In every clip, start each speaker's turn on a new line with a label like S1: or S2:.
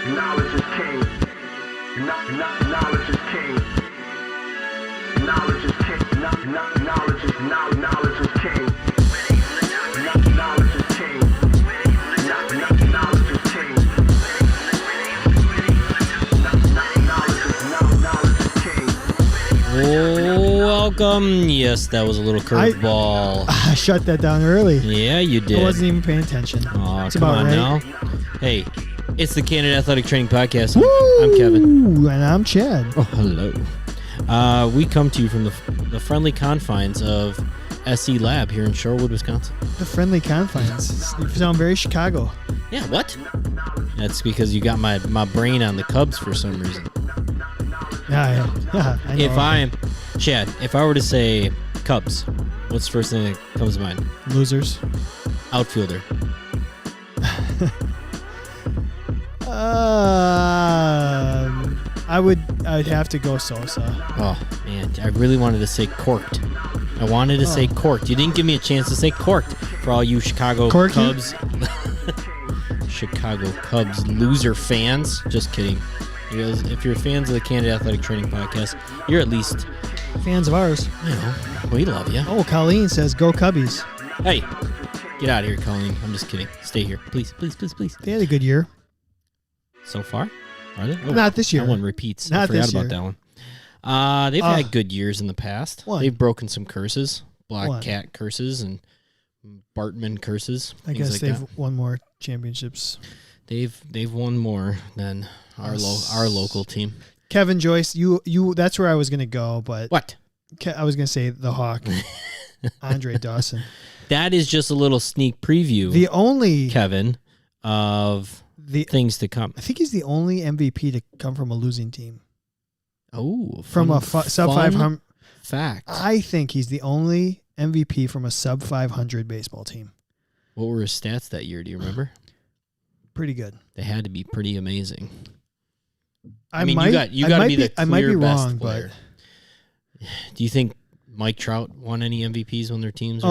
S1: Knowledge is king. Knowledge is king. Knowledge is king. Knowledge is king. Knowledge is king. Knowledge is king.
S2: Welcome. Yes, that was a little curveball.
S3: I shut that down early.
S2: Yeah, you did.
S3: I wasn't even paying attention.
S2: Oh,
S3: It's
S2: come
S3: about
S2: on
S3: right.
S2: now. Hey, it's the Candid Athletic Training Podcast.
S3: Woo!
S2: I'm Kevin.
S3: And I'm Chad.
S2: Oh, hello. We come to you from the friendly confines of SE Lab here in Shorewood, Wisconsin.
S3: The friendly confines. You sound very Chicago.
S2: Yeah, what? That's because you got my brain on the Cubs for some reason.
S3: Yeah. I know.
S2: Chad, if I were to say Cubs, what's the first thing that comes to mind?
S3: Losers.
S2: Outfielder.
S3: I'd have to go Sosa.
S2: Oh, man. I really wanted to say corked. I wanted to say corked. You didn't give me a chance to say corked for all you Chicago
S3: Corky?
S2: Cubs. Chicago Cubs loser fans. Just kidding. Because if you're fans of the Candid Athletic Training Podcast, you're at least,
S3: Fans of ours.
S2: we love you.
S3: Oh, Colleen says, go Cubbies.
S2: Hey, get out of here, Colleen. I'm just kidding. Stay here. Please.
S3: They had a good year.
S2: So far? Are they? Oh,
S3: Not this year.
S2: That one repeats.
S3: Not
S2: I forgot
S3: this
S2: about
S3: year.
S2: that one. They've had good years in the past.
S3: One.
S2: They've broken some curses. Black
S3: One.
S2: cat curses and Bartman curses.
S3: I
S2: things
S3: guess
S2: like
S3: they've
S2: that.
S3: won more championships.
S2: They've won more than our local team.
S3: Kevin Joyce, you that's where I was going to go, but
S2: What?
S3: I was going to say the Hawk. Andre Dawson.
S2: That is just a little sneak preview,
S3: The only
S2: Kevin, of things to come.
S3: I think he's the only MVP to come from a losing team.
S2: Oh,
S3: From a
S2: fun
S3: sub 500
S2: fact.
S3: I think he's the only MVP from a sub 500 baseball team.
S2: What were his stats that year? Do you remember?
S3: Pretty good.
S2: They had to be pretty amazing.
S3: I
S2: mean,
S3: might,
S2: you got to be the clear
S3: I might be
S2: best
S3: wrong,
S2: player. Do you think Mike Trout won any MVPs when their teams?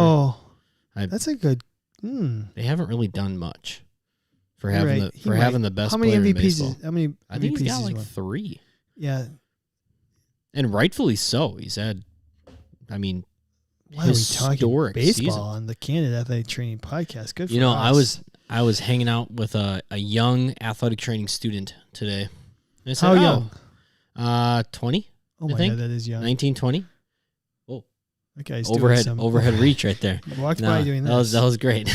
S3: That's a good.
S2: They haven't really done much for
S3: You're
S2: having
S3: right.
S2: having the best.
S3: How many
S2: player in
S3: MVPs?
S2: baseball.
S3: How many?
S2: I think
S3: MVPs
S2: he's got
S3: he's
S2: like
S3: won?
S2: 3,
S3: Yeah.
S2: and rightfully so. He's had, I mean,
S3: Why are we talking
S2: historic
S3: baseball
S2: season.
S3: on the Candid Athletic Training Podcast? Good for
S2: You know,
S3: us.
S2: I was hanging out with a young athletic training student today. And I said,
S3: How young?
S2: 20,
S3: Oh
S2: I
S3: my
S2: think.
S3: God, that is young.
S2: 19, 20.
S3: That guy's doing some
S2: Overhead reach right there.
S3: Walked
S2: No,
S3: by doing this.
S2: that was great.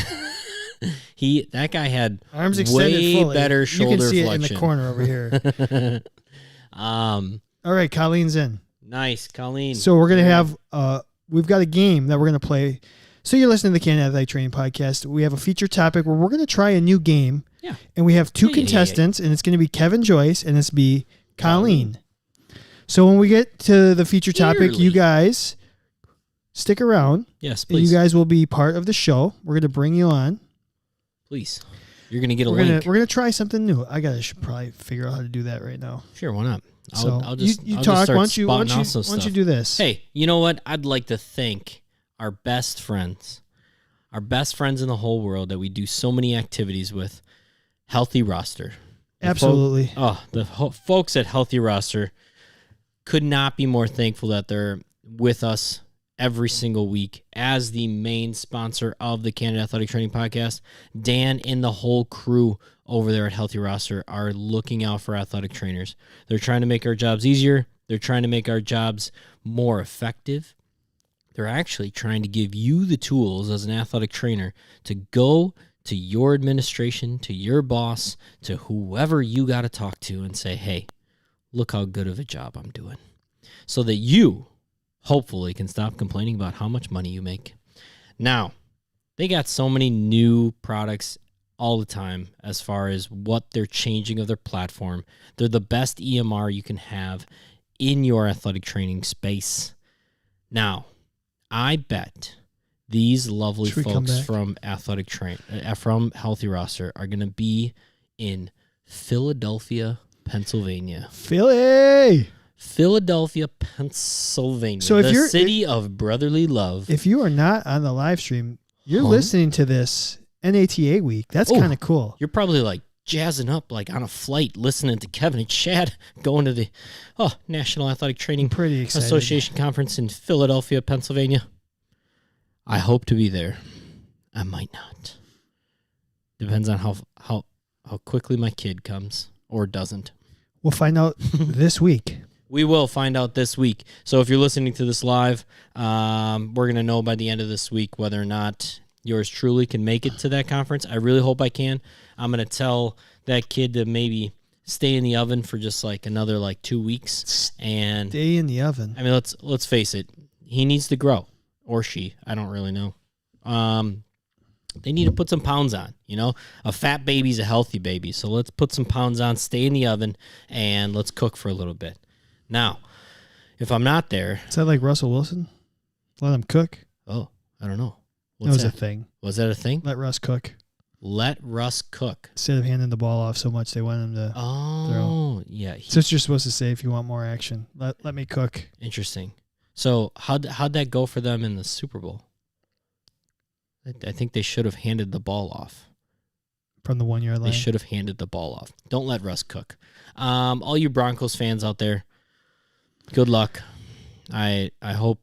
S2: That guy had
S3: Arms extended
S2: way
S3: fully.
S2: better
S3: You
S2: shoulder
S3: can see
S2: flexion.
S3: it in the corner over here. All right, Colleen's in.
S2: Nice, Colleen.
S3: So we're gonna have we've got a game that we're gonna play. So you're listening to the Candid Athletic Training Podcast. We have a feature topic where we're gonna try a new game.
S2: Yeah.
S3: And we have two
S2: Yeah.
S3: contestants, and it's gonna be Kevin Joyce and it's be Colleen. So when we get to the feature topic,
S2: Clearly.
S3: you guys stick around.
S2: Yes,
S3: And
S2: please.
S3: you guys will be part of the show. We're gonna bring you on.
S2: Please. You're gonna get a
S3: We're
S2: link.
S3: gonna try something new. Should probably figure out how to do that right now.
S2: Sure, why not?
S3: So
S2: I'll just
S3: you
S2: I'll
S3: talk.
S2: Just start
S3: Why don't you
S2: spotting out some
S3: why don't you
S2: stuff.
S3: do this?
S2: Hey, you know what? I'd like to thank our best friends in the whole world that we do so many activities with. Healthy Roster.
S3: Absolutely.
S2: The folks at Healthy Roster could not be more thankful that they're with us every single week as the main sponsor of the Candid Athletic Training Podcast. Dan and the whole crew over there at Healthy Roster are looking out for athletic trainers. They're trying to make our jobs easier. They're trying to make our jobs more effective. They're actually trying to give you the tools as an athletic trainer to go to your administration, to your boss, to whoever you got to talk to and say, hey, look how good of a job I'm doing. So that you hopefully can stop complaining about how much money you make. Now, they got so many new products all the time as far as what they're changing of their platform. They're the best EMR you can have in your athletic training space. Now, I bet these lovely
S3: Should we come
S2: folks
S3: back?
S2: from Healthy Roster are going to be in Philadelphia, Pennsylvania. Philadelphia, Pennsylvania.
S3: So if
S2: the
S3: you're-
S2: city of brotherly love.
S3: If you are not on the live stream, you're
S2: Huh?
S3: listening to this NATA week. That's
S2: Oh.
S3: kind of cool.
S2: You're probably like, jazzing up like on a flight, listening to Kevin and Chad going to the National Athletic Training
S3: Pretty excited.
S2: Association Conference in Philadelphia, Pennsylvania. I hope to be there. I might not. Depends on how quickly my kid comes or doesn't.
S3: We'll find out this week.
S2: We will find out this week. So if you're listening to this live, we're going to know by the end of this week whether or not yours truly can make it to that conference. I really hope I can. I'm going to tell that kid to maybe stay in the oven for just like another 2 weeks. And
S3: Stay in the oven.
S2: I mean, let's face it. He needs to grow, or she. I don't really know. They need to put some pounds on. A fat baby's a healthy baby. So let's put some pounds on, stay in the oven, and let's cook for a little bit. Now, if I'm not there...
S3: Is that like Russell Wilson? Let him cook?
S2: Oh, I don't know.
S3: That was a thing.
S2: Was that a thing?
S3: Let Russ cook.
S2: Let Russ cook.
S3: Instead of handing the ball off so much, they want him to throw.
S2: Yeah.
S3: So it's you're supposed to say if you want more action. Let me cook.
S2: Interesting. So how'd that go for them in the Super Bowl? I think they should have handed the ball off.
S3: From the 1 yard line?
S2: They should have handed the ball off. Don't let Russ cook. All you Broncos fans out there, good luck. I hope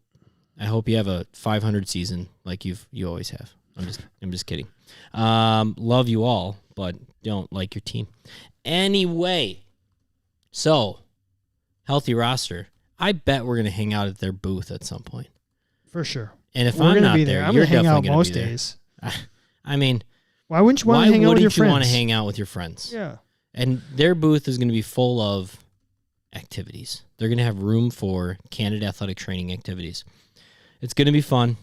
S2: you have a 500 season like you always have. I'm just kidding. Love you all, but don't like your team. Anyway, so Healthy Roster. I bet we're gonna hang out at their booth at some point.
S3: For sure.
S2: And if
S3: we're
S2: I'm
S3: gonna
S2: not
S3: be
S2: there,
S3: I'm
S2: you're
S3: gonna hang out
S2: definitely
S3: most
S2: gonna be
S3: days.
S2: there. I mean,
S3: why wouldn't you want to hang out with your friends?
S2: Why wouldn't you want to hang out with your friends?
S3: Yeah.
S2: And their booth is going to be full of activities. They're going to have room for Candid Athletic Training activities. It's going to be fun.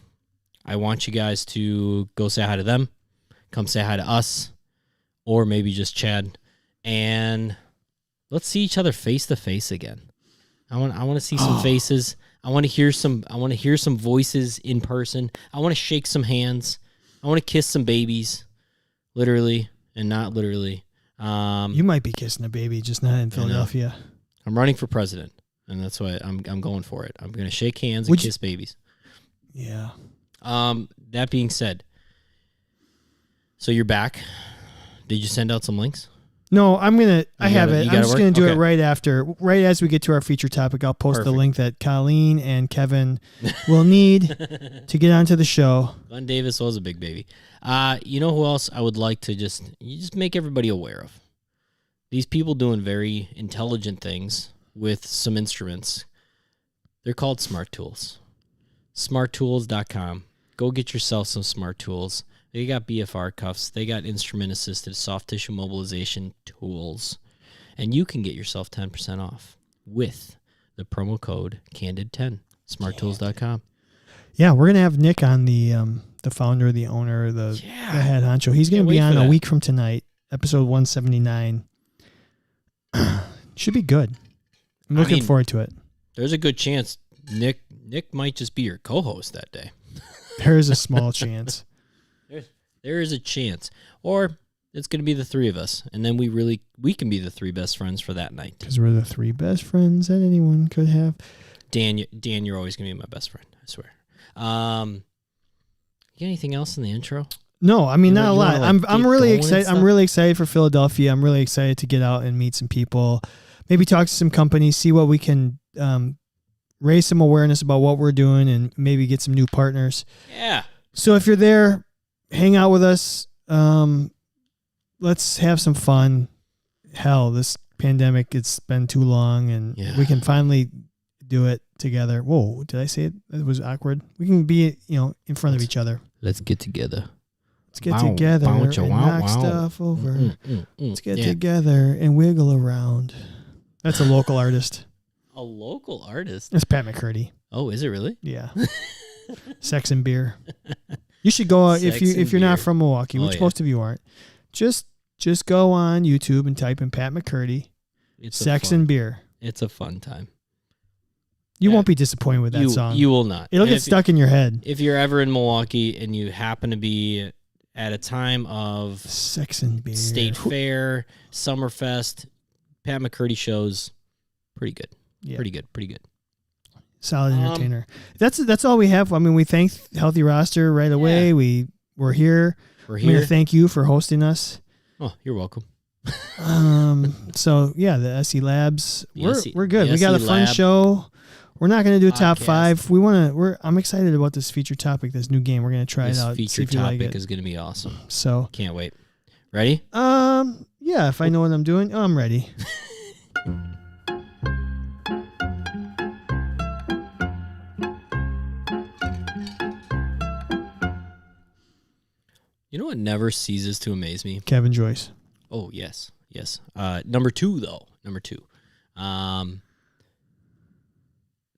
S2: I want you guys to go say hi to them, come say hi to us, or maybe just Chad, and let's see each other face to face again. I want to see some faces. I want to hear some voices in person. I want to shake some hands. I want to kiss some babies, literally and not literally.
S3: You might be kissing a baby, just not in Philadelphia.
S2: I'm running for president, and that's why I'm going for it. I'm going to shake hands and kiss babies.
S3: Yeah.
S2: That being said, so you're back. Did you send out some links?
S3: No, I have it. I'm just going to do it right as we get to our feature topic. I'll post the link that Colleen and Kevin will need to get onto the show.
S2: Glenn Davis was a big baby. You know who else I would like to just make everybody aware of? These people doing very intelligent things with some instruments. They're called smart tools. SmartTools.com. Go get yourself some smart tools. They got BFR cuffs. They got instrument-assisted soft tissue mobilization tools. And you can get yourself 10% off with the promo code CANDID10, smarttools.com.
S3: Yeah, we're going to have Nick on, the founder, the owner, the head honcho. He's going to be on a week from tonight, episode 179. Should be good. I'm looking forward to it.
S2: There's a good chance Nick might just be your co-host that day.
S3: There is a small chance.
S2: There is a chance. Or it's going to be the three of us, and then we can be the three best friends for that night.
S3: Because we're the three best friends that anyone could have.
S2: Dan, you're always going to be my best friend, I swear. You got anything else in the intro?
S3: No, I mean, not a lot. I'm really excited. I'm really excited for Philadelphia. I'm really excited to get out and meet some people, maybe talk to some companies, see what we can raise some awareness about what we're doing, and maybe get some new partners.
S2: Yeah.
S3: So if you're there, hang out with us. Let's have some fun. Hell, this pandemic, it's been too long, and we can finally do it together. Whoa, did I say it? It was awkward. We can be, in front of each other.
S2: Let's get together.
S3: Let's get together and knock stuff over. Let's get together and wiggle around. That's a local artist.
S2: A local artist?
S3: That's Pat McCurdy.
S2: Oh, is it really?
S3: Yeah. Sex and beer. You should go if you're not from Milwaukee, which most of you aren't. Just go on YouTube and type in Pat McCurdy. Sex and beer.
S2: It's a fun time.
S3: You won't be disappointed with that song.
S2: You will not.
S3: It'll get stuck in your head.
S2: If you're ever in Milwaukee and you happen to be at a time of
S3: Sex and beer,
S2: State Fair, Summerfest, Pat McCurdy shows, pretty good. Yeah. Pretty good.
S3: Solid entertainer. That's all we have. I mean, we thank Healthy Roster right away. We're here.
S2: We're
S3: here. I'm going to thank you for hosting us.
S2: Oh, you're welcome.
S3: So yeah, the SE Labs, we're good.
S2: The
S3: We got a
S2: SE
S3: fun
S2: Lab
S3: show. We're not going to do a top
S2: podcast.
S3: 5. I'm excited about this feature topic, this new game. We're going to try it out.
S2: This feature topic is going to be awesome.
S3: So
S2: can't wait. Ready?
S3: Yeah, if I know what I'm doing, I'm ready.
S2: You know what never ceases to amaze me?
S3: Kevin Joyce.
S2: Oh, yes. Number 2, though.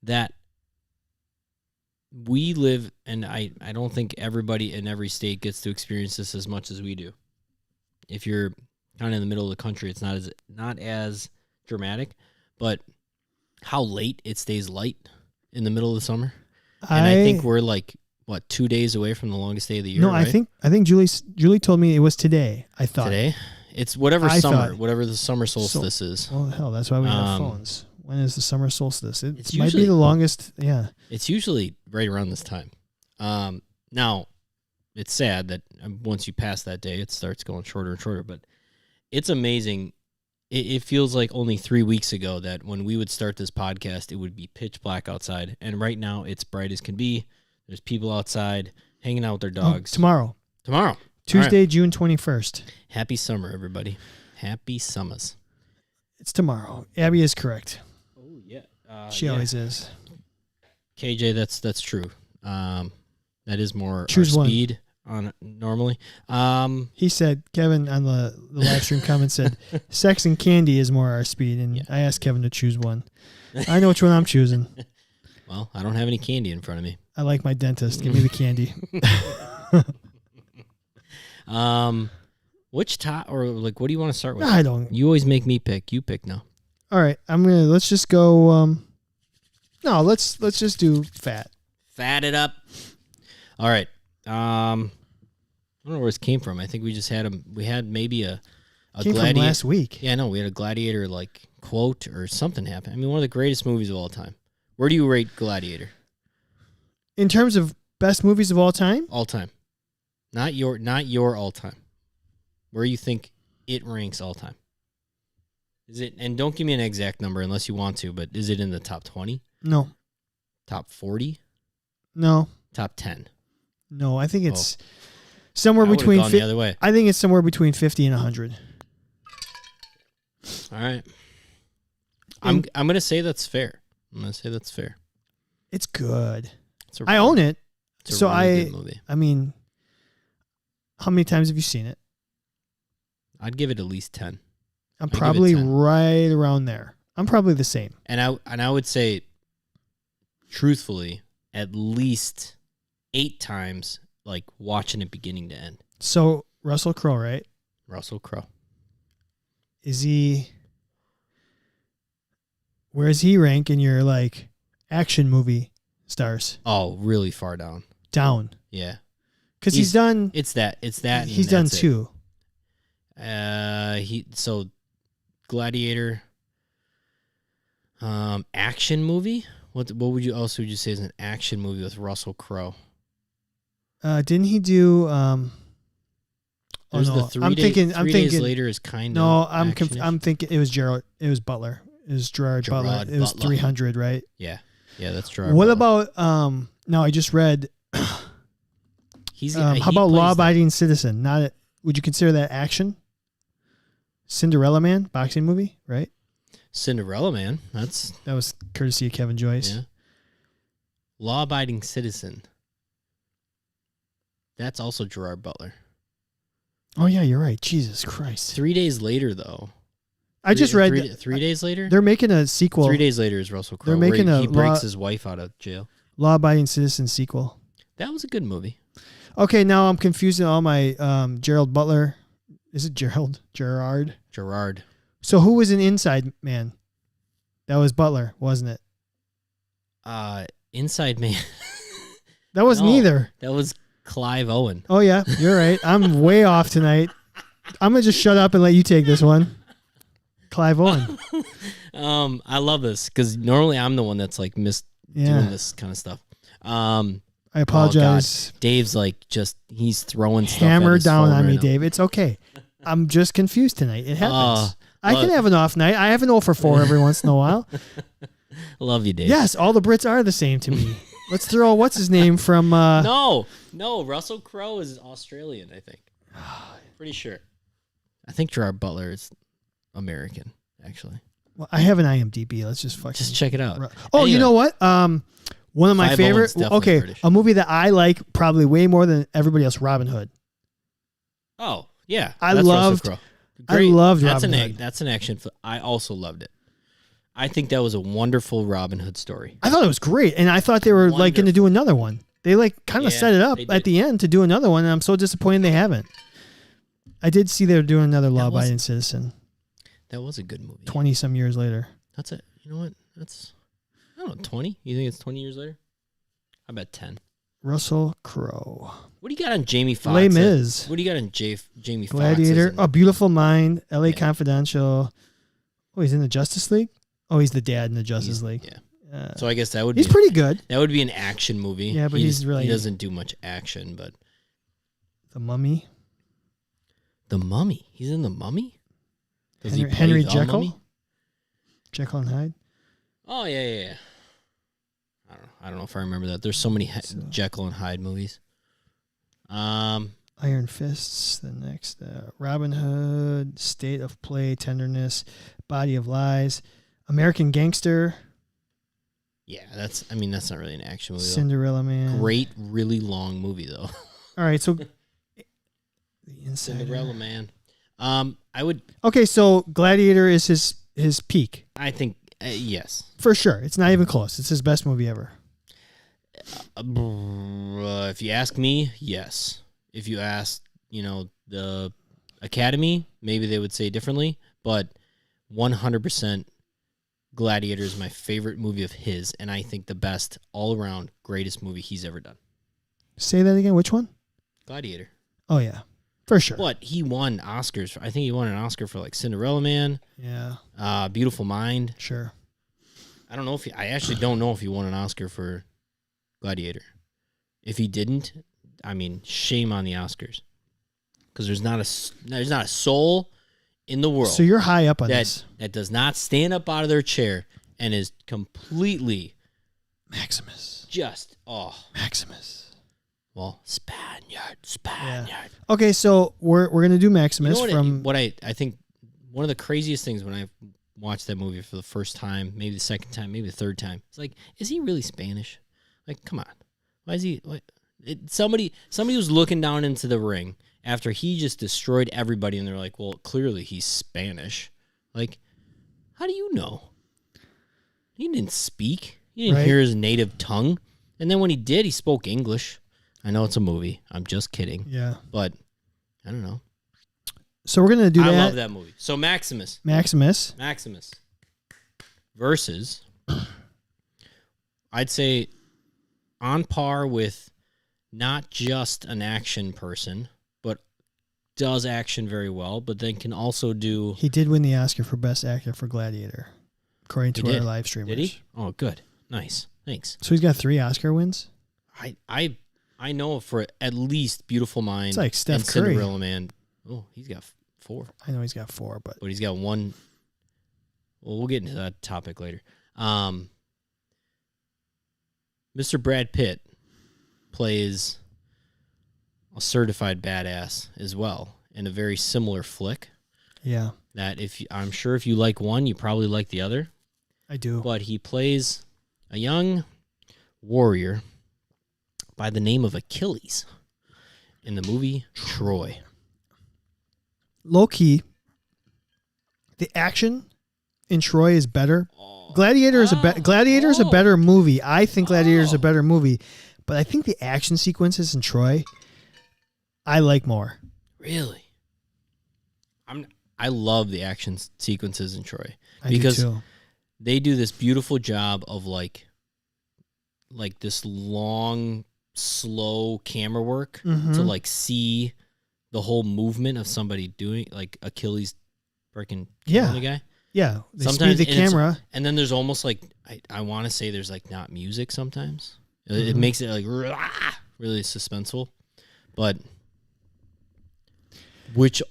S2: That we live, and I don't think everybody in every state gets to experience this as much as we do. If you're kind of in the middle of the country, it's not as dramatic, but how late it stays light in the middle of the summer. And I think we're like, 2 days away from the longest day of the year?
S3: No,
S2: right?
S3: I think Julie told me it was today. I thought
S2: today. It's whatever the summer solstice is.
S3: Well, hell, that's why we have phones. When is the summer solstice? It might
S2: usually
S3: be the longest. Yeah,
S2: it's usually right around this time. Now, it's sad that once you pass that day, it starts going shorter and shorter. But it's amazing. It feels like only 3 weeks ago that when we would start this podcast, it would be pitch black outside, and right now it's bright as can be. There's people outside hanging out with their dogs.
S3: Tomorrow. Tuesday, right. June 21st.
S2: Happy summer, everybody. Happy summers.
S3: It's tomorrow. Abby is correct.
S2: Oh, yeah.
S3: She always is.
S2: KJ, that's true. That is more
S3: Choose
S2: our speed on normally.
S3: He said, Kevin on the live stream comment said, sex and candy is more our speed. And I asked Kevin to choose one. I know which one I'm choosing.
S2: Well, I don't have any candy in front of me.
S3: I like my dentist. Give me the candy.
S2: Which top or like what do you want to start with?
S3: I don't.
S2: You always make me pick. You pick now.
S3: All right, let's just go. Let's just do fat.
S2: Fat it up. All right. I don't know where this came from. I think we just had we had maybe a
S3: came from last week.
S2: Yeah, no, we had a Gladiator like quote or something happen. I mean, one of the greatest movies of all time. Where do you rate Gladiator?
S3: In terms of best movies of all time?
S2: All time. Not your all time. Where you think it ranks all time? Is it, and don't give me an exact number unless you want to, but is it in the top 20?
S3: No.
S2: Top 40?
S3: No.
S2: Top 10?
S3: No, I think it's somewhere between
S2: the other way.
S3: I think it's somewhere between 50 and 100.
S2: All right. I'm going to say that's fair.
S3: It's good. I own it.
S2: It's a really good movie.
S3: I mean, how many times have you seen it?
S2: I'd give it at least 10.
S3: I'm probably right around there. I'm probably the same.
S2: And I would say, truthfully, at least 8 times, like watching it beginning to end.
S3: So Russell Crowe, right?
S2: Russell Crowe.
S3: Is he? Where does he rank in your like action movie stars?
S2: Oh, really far down.
S3: Down.
S2: Yeah.
S3: Because he's done.
S2: It's that.
S3: He's done 2.
S2: So Gladiator. Action movie. What would you say is an action movie with Russell Crowe?
S3: Didn't he do?
S2: There's the 3 days later is kind of.
S3: No, I'm thinking it was Gerald. It was Butler. It was Gerard Butler. It was 300, right?
S2: Yeah, that's Gerard.
S3: What about Now I just read. How about Law Abiding Citizen? Would you consider that action? Cinderella Man, boxing movie, right?
S2: Cinderella Man. That
S3: was courtesy of Kevin Joyce.
S2: Yeah. Law Abiding Citizen. That's also Gerard Butler.
S3: Oh yeah, you're right. Jesus Christ.
S2: 3 days later, though.
S3: I just read
S2: 3 days later.
S3: They're making a sequel.
S2: 3 days later is Russell Crowe.
S3: They're making
S2: he breaks his wife out of jail.
S3: Law Abiding Citizen sequel.
S2: That was a good movie.
S3: Okay, now I'm confusing all my Gerald Butler. Is it Gerald? Gerard. So who was an Inside Man? That was Butler, wasn't it?
S2: Inside Man.
S3: That wasn't either.
S2: That was Clive Owen.
S3: Oh yeah, you're right. I'm way off tonight. I'm gonna just shut up and let you take this one. Clive Owen.
S2: I love this because normally I'm the one that's like doing this kind of stuff.
S3: I apologize.
S2: Dave's like he's throwing stuff.
S3: Hammer down on me, Dave. It's okay. I'm just confused tonight. It happens. I can
S2: love-
S3: have an off night. I have an 0 for 4 every once in a while.
S2: Love you, Dave.
S3: Yes, all the Brits are the same to me. Let's throw what's his name from.
S2: No, Russell Crowe is Australian, I think. Pretty sure. I think Gerard Butler is American, actually.
S3: Well, I have an IMDb. Let's just fucking
S2: Just check it out.
S3: Oh,
S2: Anyway.
S3: you know what? One of my
S2: 5-0
S3: favorite.
S2: is definitely
S3: Okay,
S2: British.
S3: a movie that I like probably way more than everybody else. Robin Hood.
S2: Oh, yeah.
S3: I
S2: that's Russell
S3: loved-
S2: Crowe.
S3: I loved
S2: that's
S3: Robin
S2: an
S3: Hood.
S2: That's an action film. I also loved it. I think that was a wonderful Robin Hood story.
S3: I thought it was great, and I thought they were like going to do another one. They like kind of
S2: Yeah,
S3: set it up
S2: they
S3: at
S2: did.
S3: the end to do another one, and I'm so disappointed they haven't. I did see they were doing another
S2: was-
S3: law-abiding citizen
S2: That was a good movie.
S3: 20 some years later.
S2: That's it. You know what? That's, I don't know, 20? You think it's 20 years later? I bet 10.
S3: Russell Crowe,
S2: What do you got on Jamie Foxx?
S3: Les Mis,
S2: What do you got on Jamie Foxx?
S3: Gladiator, A Beautiful Mind, L.A.
S2: Yeah.
S3: Confidential. Oh, he's in the Justice League. Oh, he's the dad in the Justice League.
S2: Yeah. So I guess that would
S3: He's
S2: be
S3: pretty good.
S2: that would be an action movie.
S3: Yeah, but he's really-
S2: he doesn't do much action. But
S3: The Mummy.
S2: The Mummy, he's in The Mummy. Does he play
S3: Henry
S2: the
S3: Jekyll.
S2: Mummy?
S3: Jekyll and Hyde.
S2: Oh yeah. I don't know if I remember that. There's so many Jekyll and Hyde movies.
S3: Iron Fists. The next, Robin Hood, State of Play, Tenderness, Body of Lies, American Gangster,
S2: Yeah, that's not really an action movie. Though.
S3: Cinderella Man.
S2: Great, really long movie though.
S3: All right, so The Insider.
S2: Cinderella Man. I would.
S3: Okay, so Gladiator is his peak
S2: I think yes.
S3: for sure. It's not even close. It's his best movie ever.
S2: If you ask me, yes. If you ask, the Academy, maybe they would say differently. But 100%, Gladiator is my favorite movie of his, and I think the best all around greatest movie he's ever done.
S3: Say that again. Which one?
S2: Gladiator.
S3: Oh yeah, for sure.
S2: But he won Oscars. I think he won an Oscar for like Cinderella Man,
S3: Yeah,
S2: Beautiful Mind.
S3: sure.
S2: I actually don't know if he won an Oscar for Gladiator. If he didn't, shame on the Oscars, because there's not a soul in the world
S3: So you're high up on this.
S2: that does not stand up out of their chair and is completely
S3: Maximus.
S2: just
S3: Maximus.
S2: Spaniard.
S3: Okay, so we're gonna do
S2: You
S3: Maximus
S2: know
S3: from.
S2: what I think one of the craziest things when I watched that movie for the first time, maybe the second time, maybe the third time, it's like, is he really Spanish? Like, come on, why is he? Somebody was looking down into the ring after he just destroyed everybody, and they're like, well, clearly he's Spanish. Like, how do you know? He didn't speak. You didn't
S3: Right.
S2: hear his native tongue, and then when he did, he spoke English. I know it's a movie. I'm just kidding.
S3: Yeah.
S2: But I don't know.
S3: So we're gonna do
S2: I
S3: that.
S2: love that movie. So Maximus versus, I'd say, on par with not just an action person, but does action very well, but then can also do.
S3: He did win the Oscar for Best Actor for Gladiator, according to
S2: He
S3: our
S2: did.
S3: live streamers.
S2: Did he? Oh, good, nice, thanks.
S3: So he's got 3 Oscar wins.
S2: I know for at least Beautiful Mind.
S3: It's like Steph
S2: and
S3: Curry.
S2: Cinderella Man. Oh, he's got 4.
S3: I know he's got 4, but
S2: But he's got 1. Well, we'll get into that topic later. Mr. Brad Pitt plays a certified badass as well in a very similar flick.
S3: yeah,
S2: That I'm sure if you like one, you probably like the other.
S3: I do.
S2: But he plays a young warrior by the name of Achilles in the movie Troy.
S3: Low key, the action in Troy is better. Gladiator is a better movie. I think Gladiator is a better movie, but I think the action sequences in Troy I like more.
S2: Really? I love the action sequences in Troy
S3: I
S2: because
S3: do too.
S2: they do this beautiful job of like this long, slow camera work
S3: Mhm.
S2: to like see the whole movement of somebody doing like Achilles freaking killing the guy.
S3: Yeah, they
S2: Sometimes
S3: speed the camera.
S2: And then there's almost like I want to say there's like not music sometimes. It makes it like really suspenseful. But Which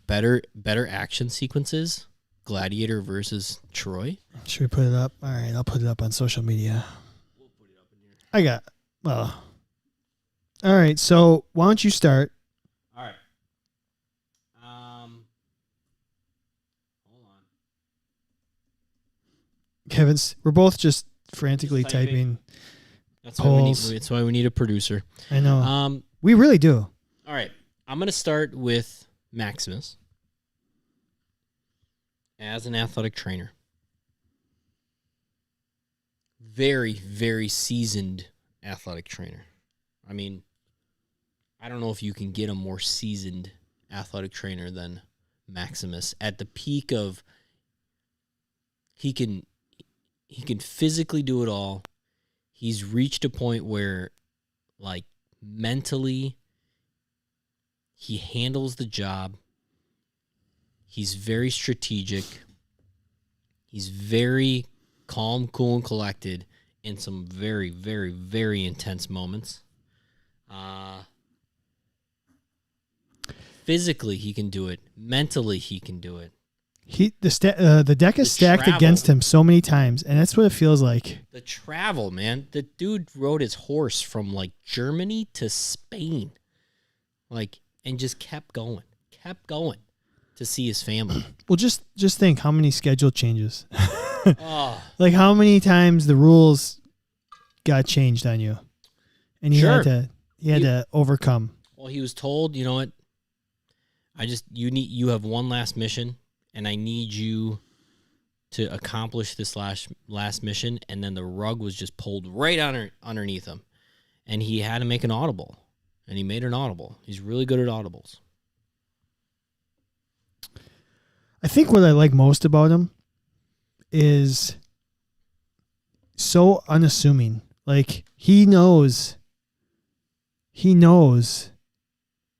S2: better action sequences? Gladiator versus Troy.
S3: Should we put it up? All right, I'll put it up on social media.
S2: We'll put it up in here.
S3: All right, so why don't you start?
S2: All right. Hold on.
S3: Kevin's, we're both just frantically typing.
S2: That's why we need a producer.
S3: I know. We really do.
S2: All right. I'm going to start with Maximus as an athletic trainer. Very, very seasoned athletic trainer. I mean, I don't know if you can get a more seasoned athletic trainer than Maximus. At the peak of, he can physically do it all. He's reached a point where, like, mentally, he handles the job. He's very strategic. He's very calm, cool, and collected in some very, very, very intense moments. Physically, he can do it. Mentally, he can do it.
S3: The deck is stacked against him so many times, and that's what it feels like.
S2: The travel, man. The dude rode his horse from, like, Germany to Spain. Like, and just kept going to see his family.
S3: Well, just think how many schedule changes. Like how many times the rules got changed on you, and he had to overcome.
S2: Well, he was told, you know what? You have one last mission, and I need you to accomplish this last mission. And then the rug was just pulled right underneath him, and he had to make an audible. And he made an audible. He's really good at audibles.
S3: I think what I like most about him is so unassuming. Like, he knows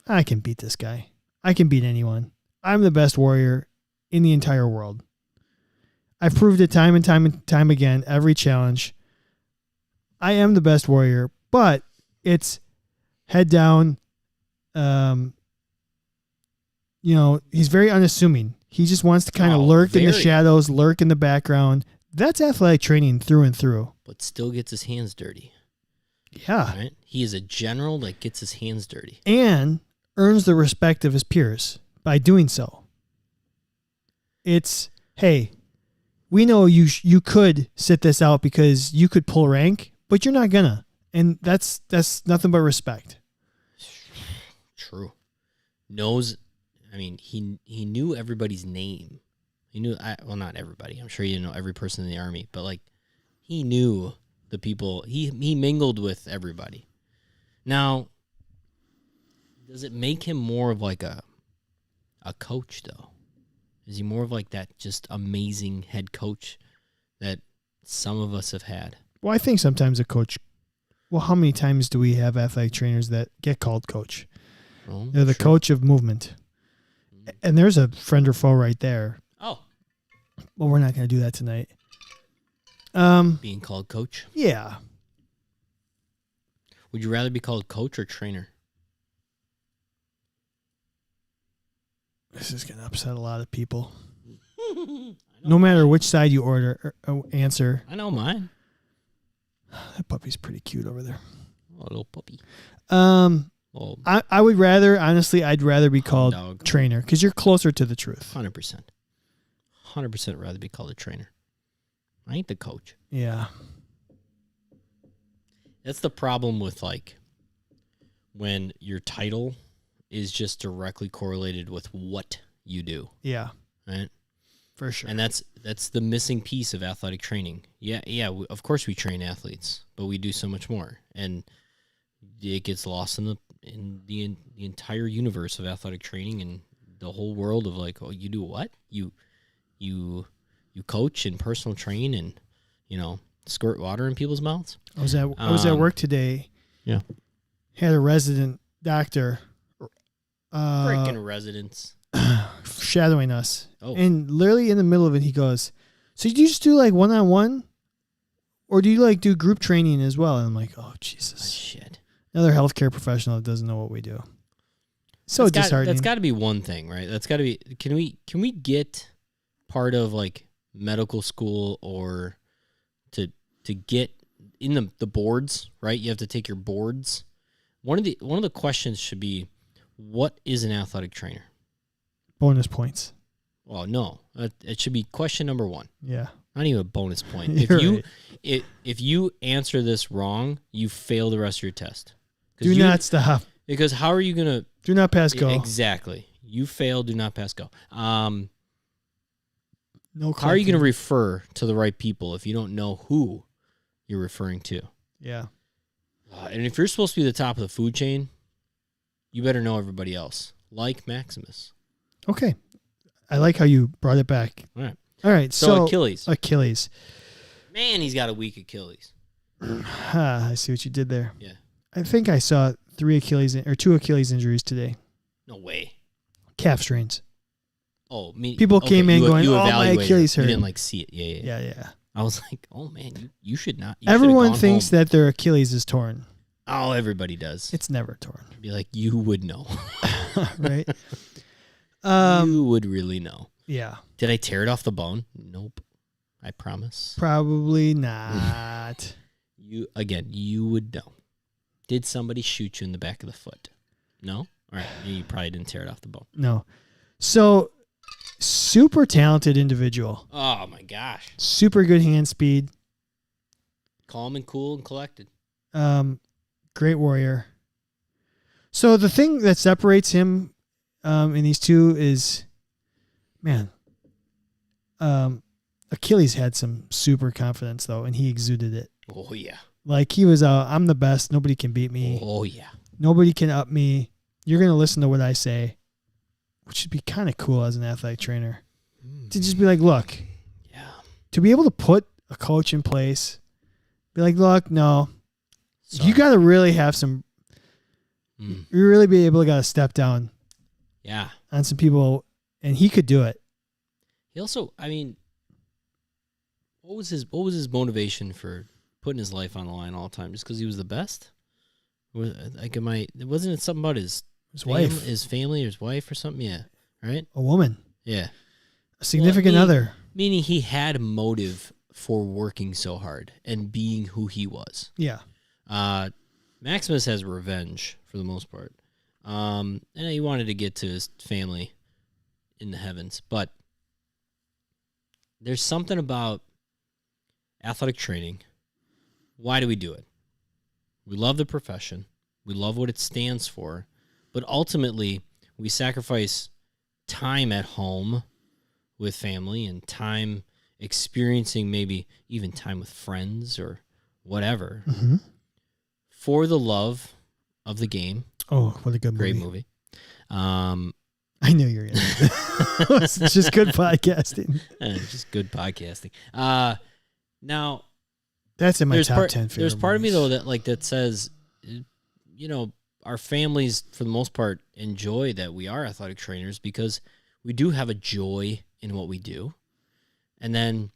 S3: I can beat this guy. I can beat anyone. I'm the best warrior in the entire world. I've proved it time and time again, every challenge. I am the best warrior, but it's head down. He's very unassuming. He just wants to kind of lurk in the shadows, lurk in the background. That's athletic training through and through.
S2: But still gets his hands dirty.
S3: Yeah.
S2: Right? He is a general that gets his hands dirty.
S3: And earns the respect of his peers by doing so. It's, hey, we know you could sit this out because you could pull rank, but you're not gonna. And that's nothing but respect.
S2: True. He knew everybody's name. He knew, not everybody. I'm sure he didn't know every person in the army, but, like, he knew the people. He mingled with everybody. Now, does it make him more of like a coach, though? Is he more of like that just amazing head coach that some of us have had?
S3: Well, I think sometimes a coach. Well, how many times do we have athletic trainers that get called coach?
S2: Well,
S3: they're the coach of movement. And there's a friend or foe right there.
S2: Oh.
S3: Well, we're not going to do that tonight.
S2: Being called coach?
S3: Yeah.
S2: Would you rather be called coach or trainer?
S3: This is going to upset a lot of people. No matter which side you answer.
S2: I know mine.
S3: That puppy's pretty cute over there.
S2: Oh, little puppy.
S3: I would rather, honestly, I'd rather be called trainer because you're closer to the truth.
S2: 100%. 100% rather be called a trainer. I ain't the coach.
S3: Yeah.
S2: That's the problem with, like, when your title is just directly correlated with what you do.
S3: Yeah.
S2: Right?
S3: For sure.
S2: And that's the missing piece of athletic training. Yeah. Of course we train athletes, but we do so much more. And it gets lost in the entire universe of athletic training and the whole world of, like, oh, you do what? You coach and personal train and, squirt water in people's mouths.
S3: I was at work today.
S2: Yeah.
S3: Had a resident doctor.
S2: Freaking residents.
S3: Shadowing us.
S2: Oh.
S3: And literally in the middle of it, he goes, so do you just do, like, one-on-one? Or do you, like, do group training as well? And I'm like, oh, Jesus.
S2: Shit.
S3: Another healthcare professional that doesn't know what we do. So disheartening.
S2: That's got to be one thing, right? That's got to be. Can we get part of like medical school or to get in the boards, right? You have to take your boards. One of the questions should be, what is an athletic trainer?
S3: Bonus points.
S2: Well, no, it should be question number 1.
S3: Yeah.
S2: Not even a bonus point. If you answer this wrong, you fail the rest of your test.
S3: Do not stop.
S2: Because how are you gonna?
S3: Do not pass go.
S2: Exactly. You fail. Do not pass go.
S3: No.
S2: How are you gonna refer to the right people if you don't know who you're referring to?
S3: Yeah.
S2: And if you're supposed to be the top of the food chain, you better know everybody else, like Maximus.
S3: Okay. I like how you brought it back.
S2: All
S3: right.
S2: So Achilles.
S3: Man,
S2: he's got a weak Achilles.
S3: I see what you did there.
S2: Yeah.
S3: I think I saw 2 Achilles injuries today.
S2: No way.
S3: Calf strains.
S2: Oh,
S3: people came in going, my Achilles hurt.
S2: You didn't like see it.
S3: Yeah.
S2: I was like, oh man, you should not.
S3: Everyone thinks that their Achilles is torn.
S2: Oh, everybody does.
S3: It's never torn.
S2: Be like, you would know.
S3: Right?
S2: You would really know.
S3: Yeah.
S2: Did I tear it off the bone? Nope. I promise.
S3: Probably not.
S2: You would know. Did somebody shoot you in the back of the foot? No? All right. You probably didn't tear it off the bone.
S3: No. So, super talented individual.
S2: Oh, my gosh.
S3: Super good hand speed.
S2: Calm and cool and collected.
S3: Great warrior. So, the thing that separates him in these two is, man, Achilles had some super confidence, though, and he exuded it.
S2: Oh, yeah.
S3: Like, he was, I'm the best. Nobody can beat me.
S2: Oh, yeah.
S3: Nobody can up me. You're going to listen to what I say, which would be kind of cool as an athletic trainer. To just be like, look, to be able to put a coach in place, be like, look, no, you got to really have some, you really be able to got to step down on some people, and he could do it.
S2: He also, I mean, what was his motivation for putting his life on the line all the time? Just because he was the best? Wasn't it something about his
S3: wife,
S2: his family, or his wife, or something? Yeah, right.
S3: A woman.
S2: Yeah,
S3: a significant other.
S2: Meaning he had a motive for working so hard and being who he was.
S3: Yeah.
S2: Maximus has revenge for the most part, and he wanted to get to his family in the heavens, but there's something about athletic training. Why do we do it? We love the profession. We love what it stands for. But ultimately, we sacrifice time at home with family and time experiencing maybe even time with friends or whatever for the love of the game.
S3: Oh, what a good
S2: movie. Great
S3: movie.
S2: I
S3: knew you were going to. It's just good podcasting.
S2: Just good podcasting. Now,
S3: that's in my top 10 favorite
S2: There's part
S3: movies.
S2: of me, though, that says, our families, for the most part, enjoy that we are athletic trainers because we do have a joy in what we do. And then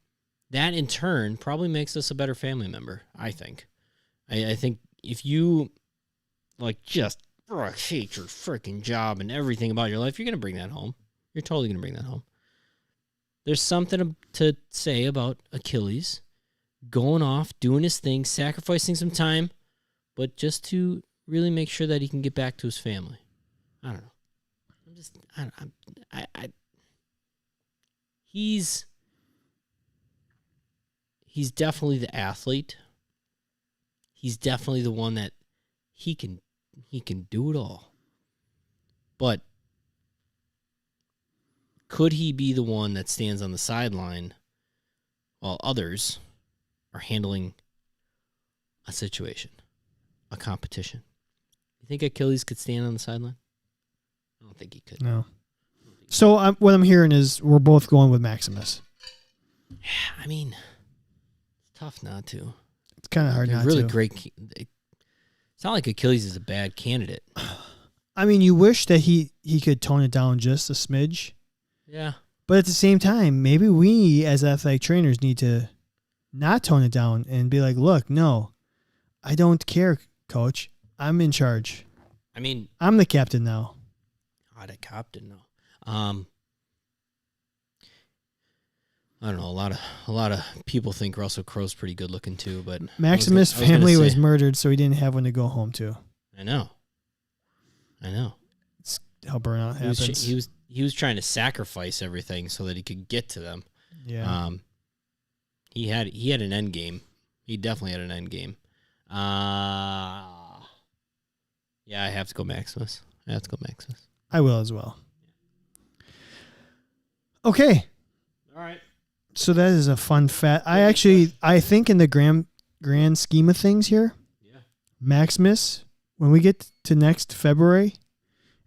S2: that, in turn, probably makes us a better family member, I think. I think if you, just hate your freaking job and everything about your life, you're going to bring that home. You're totally going to bring that home. There's something to say about Achilles going off, doing his thing, sacrificing some time, but just to really make sure that he can get back to his family. I don't know. He's definitely the athlete. He's definitely the one that he can do it all. But could he be the one that stands on the sideline while others are handling a situation, a competition? You think Achilles could stand on the sideline? I don't think he could.
S3: No. So what I'm hearing is we're both going with Maximus.
S2: Yeah, I mean, it's tough not to.
S3: It's kind of hard not to.
S2: Really great. It's not like Achilles is a bad candidate.
S3: I mean, you wish that he could tone it down just a smidge.
S2: Yeah.
S3: But at the same time, maybe we as athletic trainers need to not tone it down and be like, look, no, I don't care, coach. I'm in charge.
S2: I mean,
S3: I'm the captain now.
S2: I didn't know. I don't know. A lot of people think Russell Crowe's pretty good looking too, but
S3: Maximus' family was murdered, so he didn't have one to go home to.
S2: I know.
S3: It's how burnout happens.
S2: He was trying to sacrifice everything so that he could get to them.
S3: Yeah.
S2: He had an end game. He definitely had an end game. Yeah, I have to go Maximus.
S3: I will as well. Okay.
S2: All right.
S3: So that is a fun fact. I think in the grand scheme of things here, Maximus, when we get to next February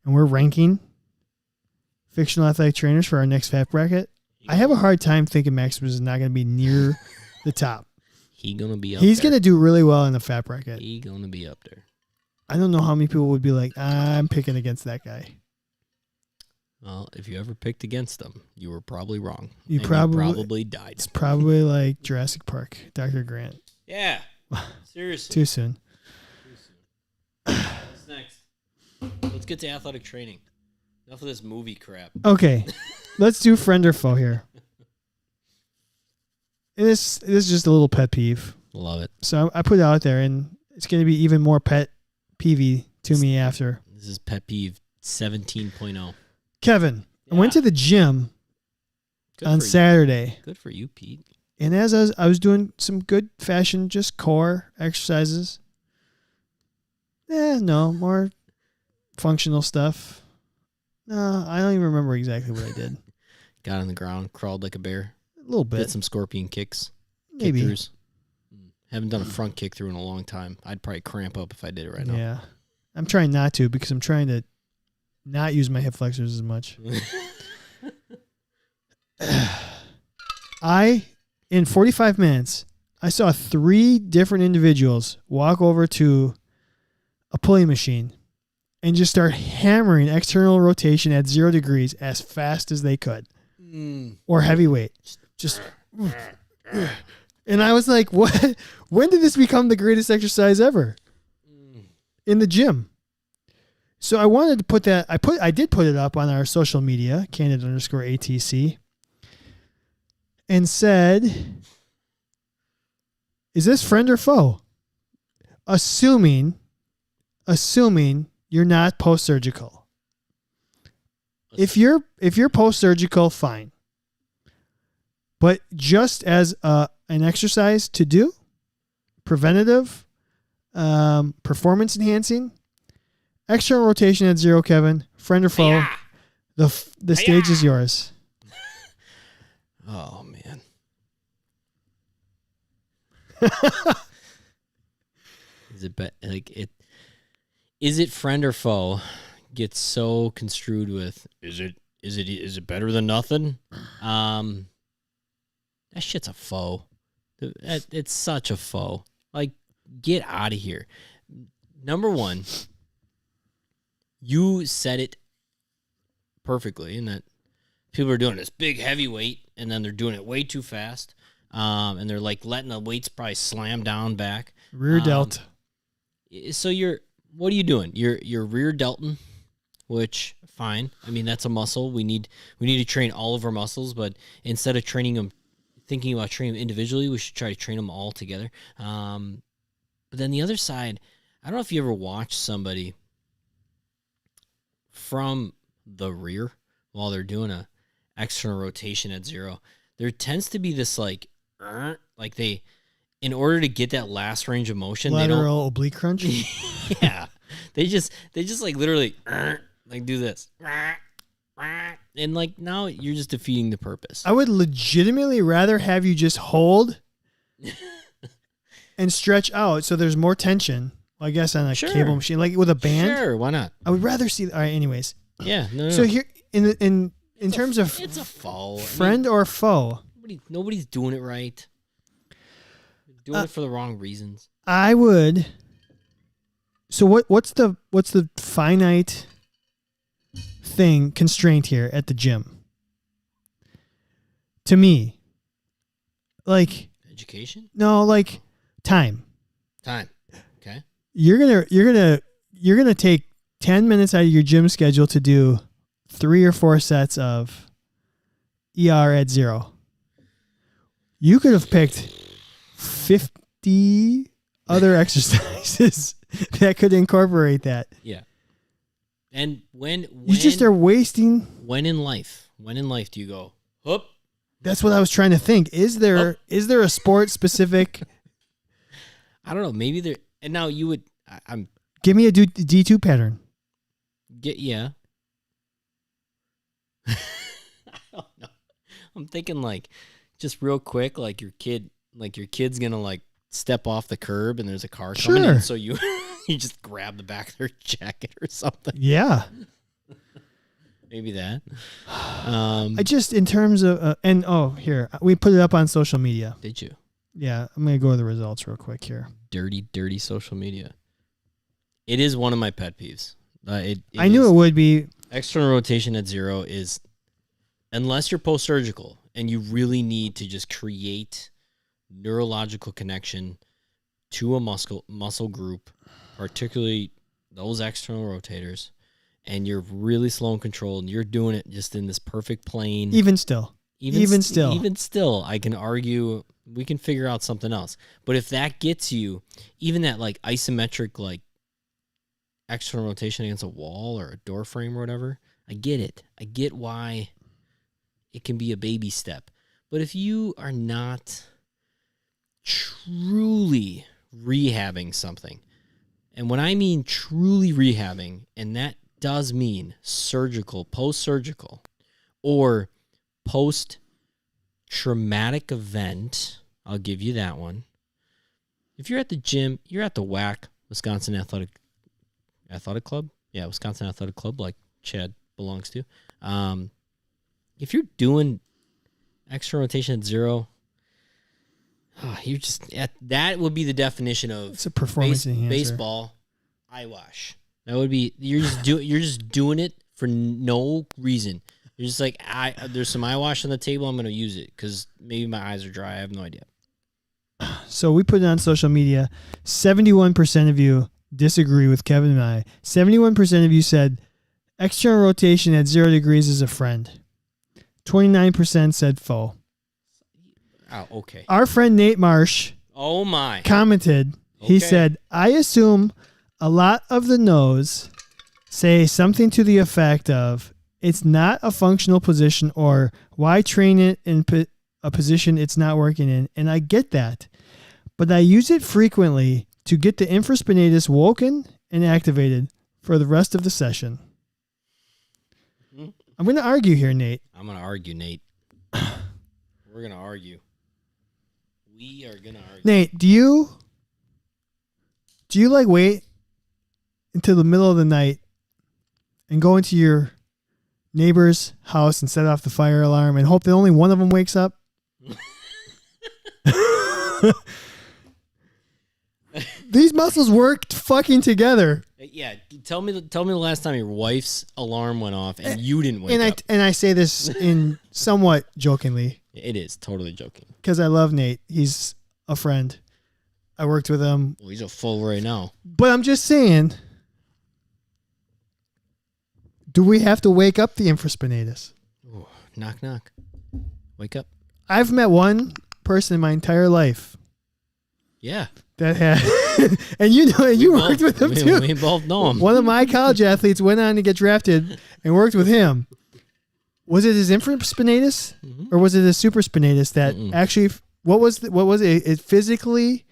S3: and we're ranking fictional athletic trainers for our next fat bracket, I have a hard time thinking Maximus is not going to be near the top.
S2: He's going
S3: to do really well in the fat bracket.
S2: He's going to be up there.
S3: I don't know how many people would be like, I'm picking against that guy.
S2: Well, if you ever picked against them, you were probably wrong.
S3: You probably
S2: died.
S3: It's probably like Jurassic Park, Dr. Grant.
S2: Yeah. Seriously.
S3: Too soon.
S2: What's next? Let's get to athletic training. Enough of this movie crap.
S3: Okay. Let's do friend or foe here. This is just a little pet peeve.
S2: Love it.
S3: So I put it out there, and it's going to be even more pet peevy to me after.
S2: This is pet peeve 17.0.
S3: Kevin, I went to the gym on Saturday.
S2: Good for you, Pete.
S3: And as I was doing some good fashion, just core exercises. No, more functional stuff. No, I don't even remember exactly what I did.
S2: Got on the ground, crawled like a bear.
S3: A little bit.
S2: Did some scorpion kicks.
S3: Maybe.
S2: Kick-throughs. Haven't done a front kick through in a long time. I'd probably cramp up if I did it right now.
S3: Yeah. I'm trying not to because I'm trying to not use my hip flexors as much. In 45 minutes, I saw 3 different individuals walk over to a pulley machine and just start hammering external rotation at 0 degrees as fast as they could. Or heavyweight. Just. And I was like, what? When did this become the greatest exercise ever? In the gym. So I wanted to put that. I did put it up on our social media, Candid_ATC, and said, "Is this friend or foe?" Assuming you're not post-surgical. If you're post-surgical, fine. But just as an exercise to do, preventative, performance enhancing. External rotation at 0, Kevin. Friend or foe? The stage is yours.
S2: Oh man. Is it friend or foe? Gets so construed with is it better than nothing? That shit's a foe. It's such a foe. Like, get out of here. Number one. You said it perfectly in that people are doing this big heavyweight and then they're doing it way too fast. And they're like letting the weights probably slam down back.
S3: Rear delt.
S2: So what are you doing? You're rear delting, which fine. I mean, that's a muscle. We need to train all of our muscles, but instead of thinking about training them individually, we should try to train them all together. But then the other side, I don't know if you ever watched somebody from the rear while they're doing a external rotation at 0. There tends to be this like they, in order to get that last range of motion,
S3: lateral oblique crunch.
S2: Yeah, they just like literally like do this, and like now you're just defeating the purpose.
S3: I would legitimately rather have you just hold and stretch out so there's more tension. Well, I guess on a cable machine, like with a band.
S2: Sure, why not?
S3: I would rather see. All right, anyways.
S2: Yeah. No.
S3: So here, in terms of
S2: it's a foe.
S3: Friend or foe?
S2: Nobody's doing it right. They're doing it for the wrong reasons.
S3: I would. So what's the finite constraint here at the gym? To me, like
S2: education?
S3: No, like time.
S2: Time. Okay.
S3: You're gonna take 10 minutes out of your gym schedule to do 3 or 4 sets of ER at 0. You could have picked 50 other exercises that could incorporate that.
S2: Yeah. And when
S3: you just are wasting.
S2: When in life do you go, whoop?
S3: That's what I was trying to think. Is there a sport specific?
S2: I don't know. Maybe there. And now you would. I'm.
S3: Give me a D2 pattern.
S2: Yeah. I don't know. I'm thinking like, just real quick, like your kid's gonna like step off the curb and there's a car coming in, so you just grab the back of their jacket or something.
S3: Yeah.
S2: Maybe that.
S3: I just, in terms of, here, we put it up on social media.
S2: Did you?
S3: Yeah, I'm going to go to the results real quick here.
S2: Dirty social media. It is one of my pet peeves.
S3: I knew it would be.
S2: External rotation at 0 is, unless you're post-surgical and you really need to just create neurological connection to a muscle group, particularly those external rotators, and you're really slow and controlled, and you're doing it just in this perfect plane.
S3: Even still,
S2: I can argue we can figure out something else. But if that gets you, even that like isometric like external rotation against a wall or a door frame or whatever, I get it. I get why it can be a baby step. But if you are not truly rehabbing something, and when I mean truly rehabbing, and that does mean surgical, post-surgical, or post-traumatic event, I'll give you that one. If you're at the gym, you're at the WAC, Wisconsin Athletic Club. Yeah, Wisconsin Athletic Club, like Chad belongs to. If you're doing external rotation at 0, you're just that would be the definition of
S3: it's a performance enhancer.
S2: Baseball eyewash. That would be you're just doing it for no reason. You're just like there's some eyewash on the table. I'm going to use it because maybe my eyes are dry. I have no idea.
S3: So we put it on social media. 71% of you disagree with Kevin and I. 71% of you said external rotation at 0 degrees is a friend. 29% said foe.
S2: Oh, okay.
S3: Our friend Nate Marsh commented.
S2: Okay.
S3: He said, I assume a lot of the no's say something to the effect of, it's not a functional position, or why train it in a position it's not working in. And I get that. But I use it frequently to get the infraspinatus woken and activated for the rest of the session. I'm going to argue here, Nate.
S2: I'm going to argue, Nate. We're going to argue. We are going to argue.
S3: Nate, do you like wait until the middle of the night and go into your neighbor's house and set off the fire alarm and hope that only one of them wakes up? These muscles work fucking together.
S2: Yeah, tell me the last time your wife's alarm went off and you didn't wake up.
S3: And I say this in somewhat jokingly.
S2: It is totally joking.
S3: Because I love Nate. He's a friend. I worked with him.
S2: Well, he's a fool right now.
S3: But I'm just saying, do we have to wake up the infraspinatus?
S2: Ooh, knock, knock. Wake up.
S3: I've met one person in my entire life.
S2: Yeah.
S3: That had, and you worked with him too.
S2: We both know him.
S3: One of my college athletes went on to get drafted and worked with him. Was it his infraspinatus or was it his supraspinatus that actually? What was it? It physically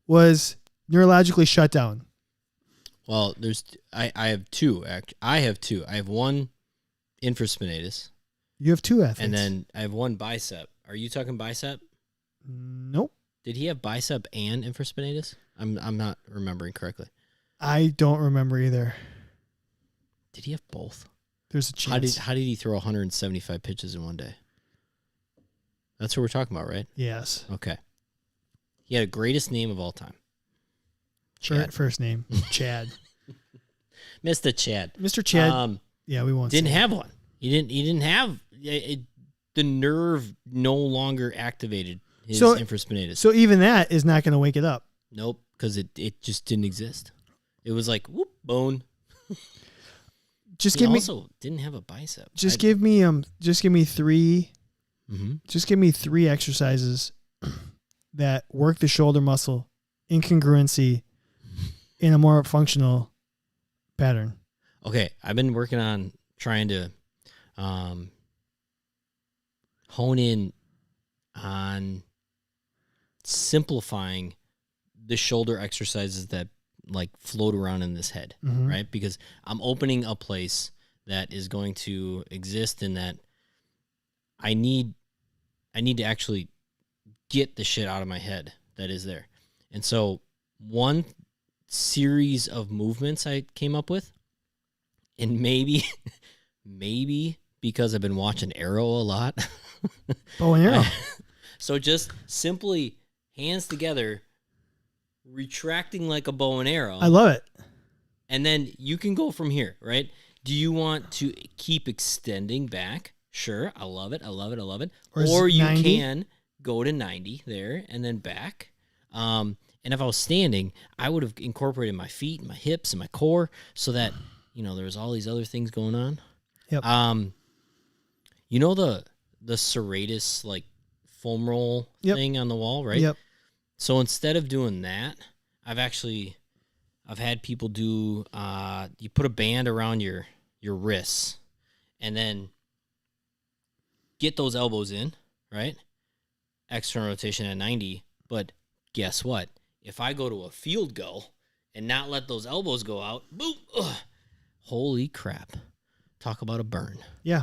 S3: was neurologically shut down.
S2: Well, I have two. I have two. I have one infraspinatus.
S3: You have two athletes,
S2: and then I have one bicep. Are you talking bicep?
S3: Nope.
S2: Did he have bicep and infraspinatus? I'm not remembering correctly.
S3: I don't remember either.
S2: Did he have both?
S3: There's a chance.
S2: How did he throw 175 pitches in one day? That's what we're talking about, right?
S3: Yes.
S2: Okay. He had a greatest name of all time. Chad.
S3: First name, Chad.
S2: Mr. Chad.
S3: Mr. Chad. Yeah, we won't.
S2: Didn't have one. He didn't have it. The nerve no longer activated his infraspinatus.
S3: So even that is not going to wake it up.
S2: Nope, because it just didn't exist. It was like, whoop, bone.
S3: Just
S2: he
S3: give me.
S2: Also, didn't have a bicep.
S3: Just give me 3.
S2: Mm-hmm.
S3: Just give me 3 exercises that work the shoulder muscle in congruency in a more functional pattern.
S2: Okay, I've been working on trying to hone in on simplifying the shoulder exercises that like float around in this head,
S3: Mhm.
S2: right? Because I'm opening a place that is going to exist in that I need to actually get the shit out of my head that is there. And so one series of movements I came up with, and maybe because I've been watching Arrow a lot.
S3: Bow and arrow.
S2: So just simply hands together, retracting like a bow and arrow.
S3: I love it.
S2: And then you can go from here, right? Do you want to keep extending back? Sure, I love it. Or you
S3: 90?
S2: can go to 90 there and then back. And if I was standing, I would have incorporated my feet and my hips and my core so that, there's all these other things going on.
S3: Yep.
S2: The serratus like foam roll
S3: Yep.
S2: thing on the wall, right?
S3: Yep.
S2: So instead of doing that, I've had people do you put a band around your wrists and then get those elbows in, right? External rotation at 90, but guess what? If I go to a field goal and not let those elbows go out, boom, holy crap. Talk about a burn.
S3: Yeah.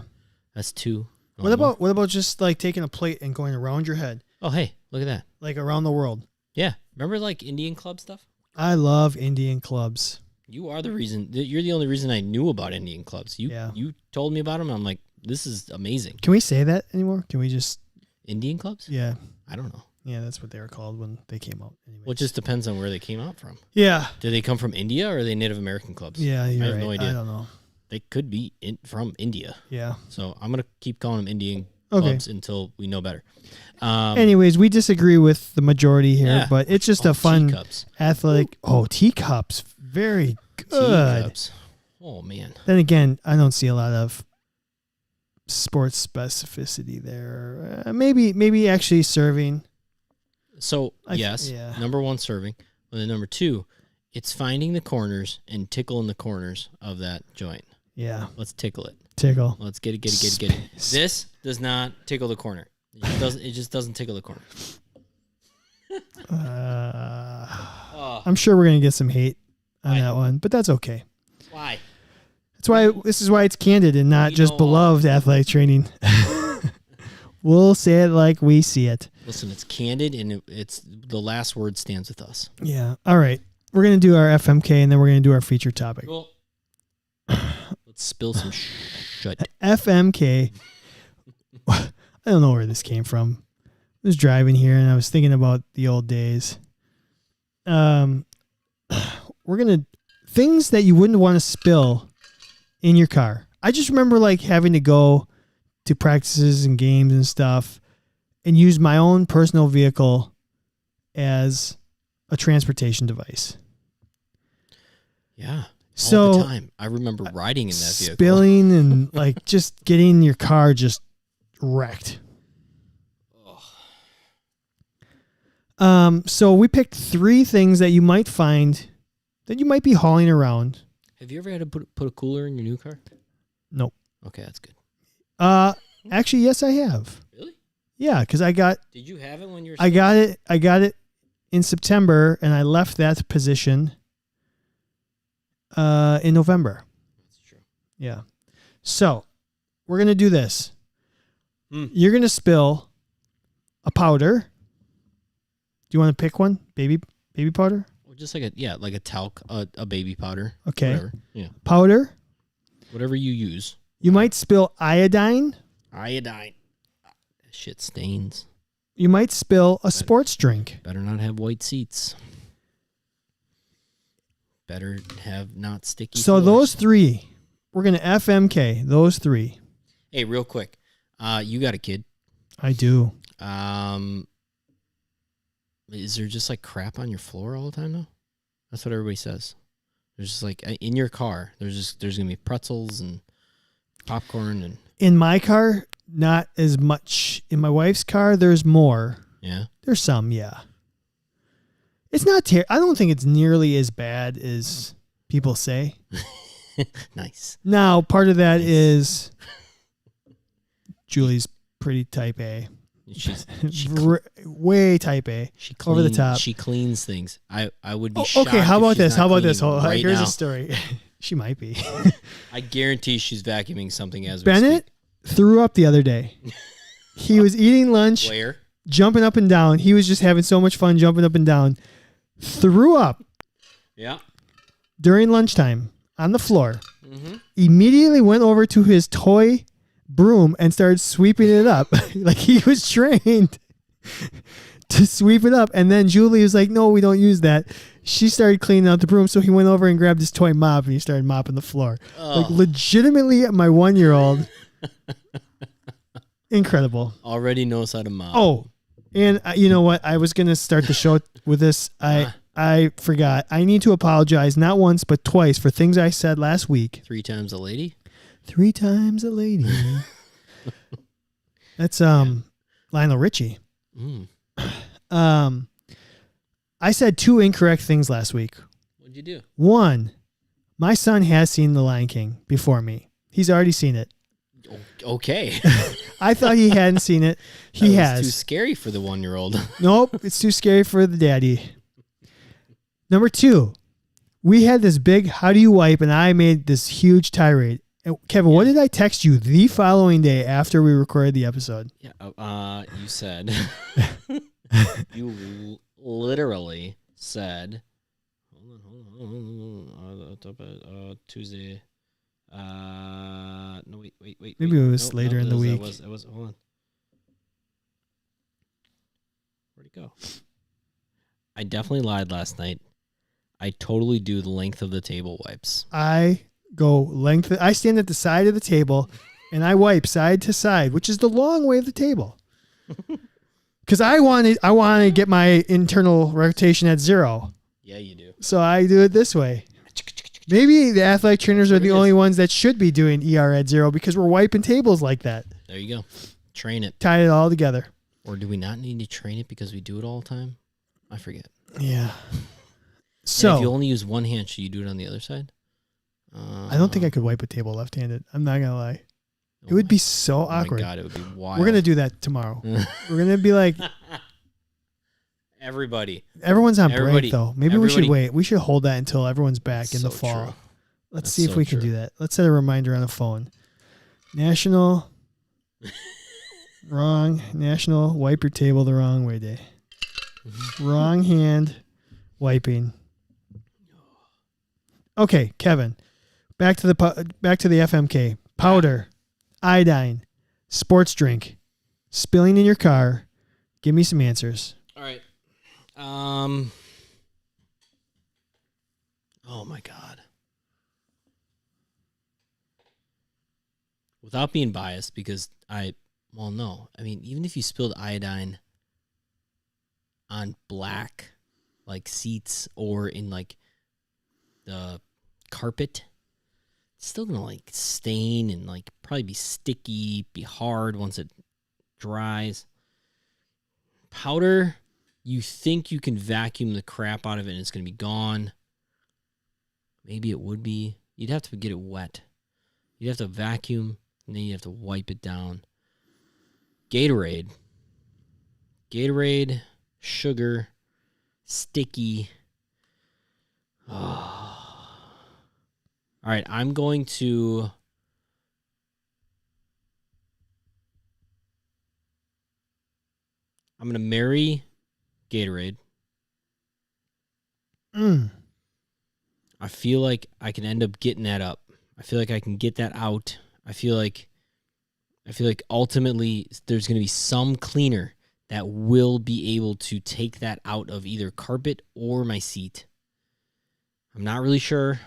S2: That's 2.
S3: What about just like taking a plate and going around your head,
S2: Oh, hey, look at that.
S3: like around the world?
S2: Yeah. Remember like Indian club stuff?
S3: I love Indian clubs.
S2: You're the only reason I knew about Indian clubs. You told me about them. I'm like, this is amazing.
S3: Can we say that anymore? Can we just?
S2: Indian clubs?
S3: Yeah.
S2: I don't know.
S3: Yeah, that's what they were called when they came out. Anyways.
S2: Well, it just depends on where they came out from.
S3: Yeah.
S2: Do they come from India or are they Native American clubs?
S3: Yeah, you're
S2: I have
S3: right.
S2: no idea.
S3: I don't know.
S2: They could be from India.
S3: Yeah.
S2: So I'm going to keep calling them Indian
S3: Okay.
S2: clubs until we know better.
S3: Anyways, we disagree with the majority here,
S2: Yeah.
S3: but it's just a fun
S2: teacups.
S3: athletic. Oh, teacups. Very good.
S2: Teacups. Oh, man.
S3: Then again, I don't see a lot of sports specificity there. Maybe actually serving.
S2: So, yes,
S3: yeah.
S2: number 1, serving. And then number 2, it's finding the corners and tickling the corners of that joint.
S3: Yeah.
S2: Let's tickle it.
S3: Tickle.
S2: Let's get it. This does not tickle the corner. It just doesn't tickle the corner.
S3: I'm sure we're going to get some hate on
S2: Why?
S3: that one, but that's okay.
S2: Why?
S3: This is why it's Candid and not just beloved athletic training. We'll say it like we see it.
S2: Listen, it's Candid, and it's the last word stands with us.
S3: Yeah. All right. We're going to do our FMK, and then we're going to do our feature topic.
S2: Cool. Let's spill some shit.
S3: FMK. I don't know where this came from. I was driving here, and I was thinking about the old days. We're going to... Things that you wouldn't want to spill in your car. I just remember like having to go to practices and games and stuff and use my own personal vehicle as a transportation device.
S2: Yeah.
S3: So
S2: all the time. I remember riding in that vehicle.
S3: Spilling and like just getting your car just wrecked. So we picked 3 things that you might find that you might be hauling around.
S2: Have you ever had to put a cooler in your new car?
S3: Nope.
S2: Okay, that's good.
S3: Actually, yes, I have.
S2: Really?
S3: Yeah, because
S2: Did you have it when you were?
S3: I got it in September, and I left that position in November.
S2: That's true.
S3: Yeah. So we're gonna do this.
S2: Mm.
S3: You're gonna spill a powder. Do you want to pick one? Baby powder?
S2: Or just like a talc, a baby powder.
S3: Okay.
S2: Whatever. Yeah.
S3: Powder.
S2: Whatever you use.
S3: You might spill iodine.
S2: Iodine. That shit stains.
S3: You might spill a sports drink.
S2: Better not have white seats. Better have not sticky
S3: So
S2: floors.
S3: those 3, we're going to FMK, those 3.
S2: Hey, real quick. You got a kid.
S3: I do.
S2: Is there just like crap on your floor all the time though? That's what everybody says. There's just like in your car. There's gonna be pretzels and popcorn and.
S3: In my car, not as much. In my wife's car, there's more.
S2: Yeah.
S3: There's some, yeah. It's not I don't think it's nearly as bad as people say.
S2: Nice.
S3: Now, part of that is Julie's pretty type A.
S2: She's
S3: way type A. Over the top.
S2: She cleans things. I would be shocked.
S3: Okay, how about this?
S2: Right
S3: Here's
S2: now.
S3: a story. She might be.
S2: I guarantee she's vacuuming something as we
S3: Bennett threw up the other day. He was eating lunch.
S2: Where?
S3: Jumping up and down. He was just having so much fun jumping up and down. Threw up.
S2: Yeah.
S3: During lunchtime on the floor.
S2: Mm-hmm.
S3: Immediately went over to his toy broom and started sweeping it up. Like he was trained to sweep it up. And then Julie was like, no, we don't use that. She started cleaning out the broom. So he went over and grabbed his toy mop and he started mopping the floor.
S2: Oh.
S3: Like legitimately my 1-year-old. Incredible.
S2: Already knows how to mop.
S3: Oh, and you know what? I was going to start the show with this. I forgot. I need to apologize not once, but twice for things I said last week.
S2: 3 times a lady?
S3: 3 times a lady. That's Lionel Richie. I said 2 incorrect things last week.
S2: What'd you do?
S3: 1, my son has seen The Lion King before me. He's already seen it.
S2: Okay.
S3: I thought he hadn't seen it. He has.
S2: Too scary for the 1-year-old.
S3: Nope, it's too scary for the daddy. Number 2, we had this big how do you wipe, and I made this huge tirade. And Kevin, what did I text you the following day after we recorded the episode?
S2: Yeah, you said you literally said hold on, Tuesday. No, wait.
S3: Maybe it was later in the week.
S2: It was. Hold on. Where'd it go? I definitely lied last night. I totally do the length of the table wipes.
S3: I stand at the side of the table and I wipe side to side, which is the long way of the table. Because I want to get my internal rotation at 0.
S2: Yeah, you do.
S3: So I do it this way. Maybe the athletic trainers are the only ones that should be doing ER at 0 because we're wiping tables like that.
S2: There you go. Train it.
S3: Tie it all together.
S2: Or do we not need to train it because we do it all the time? I forget.
S3: Yeah. So
S2: and if you only use one hand, should you do it on the other side?
S3: I don't think I could wipe a table left-handed. I'm not gonna lie. It would be so awkward.
S2: Oh my God, it would be wild.
S3: We're gonna do that tomorrow. We're gonna be like, everyone's on break though. Maybe we should wait. We should hold that until everyone's back in the fall.
S2: True.
S3: Let's see if we can do that. Let's set a reminder on the phone. National wipe your table the wrong way day. Wrong hand wiping. Okay, Kevin. Back to the FMK. Powder, iodine, sports drink, spilling in your car. Give me some answers.
S2: All right. Oh my God. Without being biased, because no. I mean, even if you spilled iodine on black, like seats or in like the carpet, it's still gonna like stain and like probably be sticky, be hard once it dries. Powder, you think you can vacuum the crap out of it and it's gonna be gone. Maybe it would be. You'd have to get it wet. You'd have to vacuum and then you have to wipe it down. Gatorade, sugar, sticky. All right, I'm going to marry Gatorade. I feel like I can end up getting that up. I feel like I can get that out. I feel like ultimately there's going to be some cleaner that will be able to take that out of either carpet or my seat. I'm not really sure.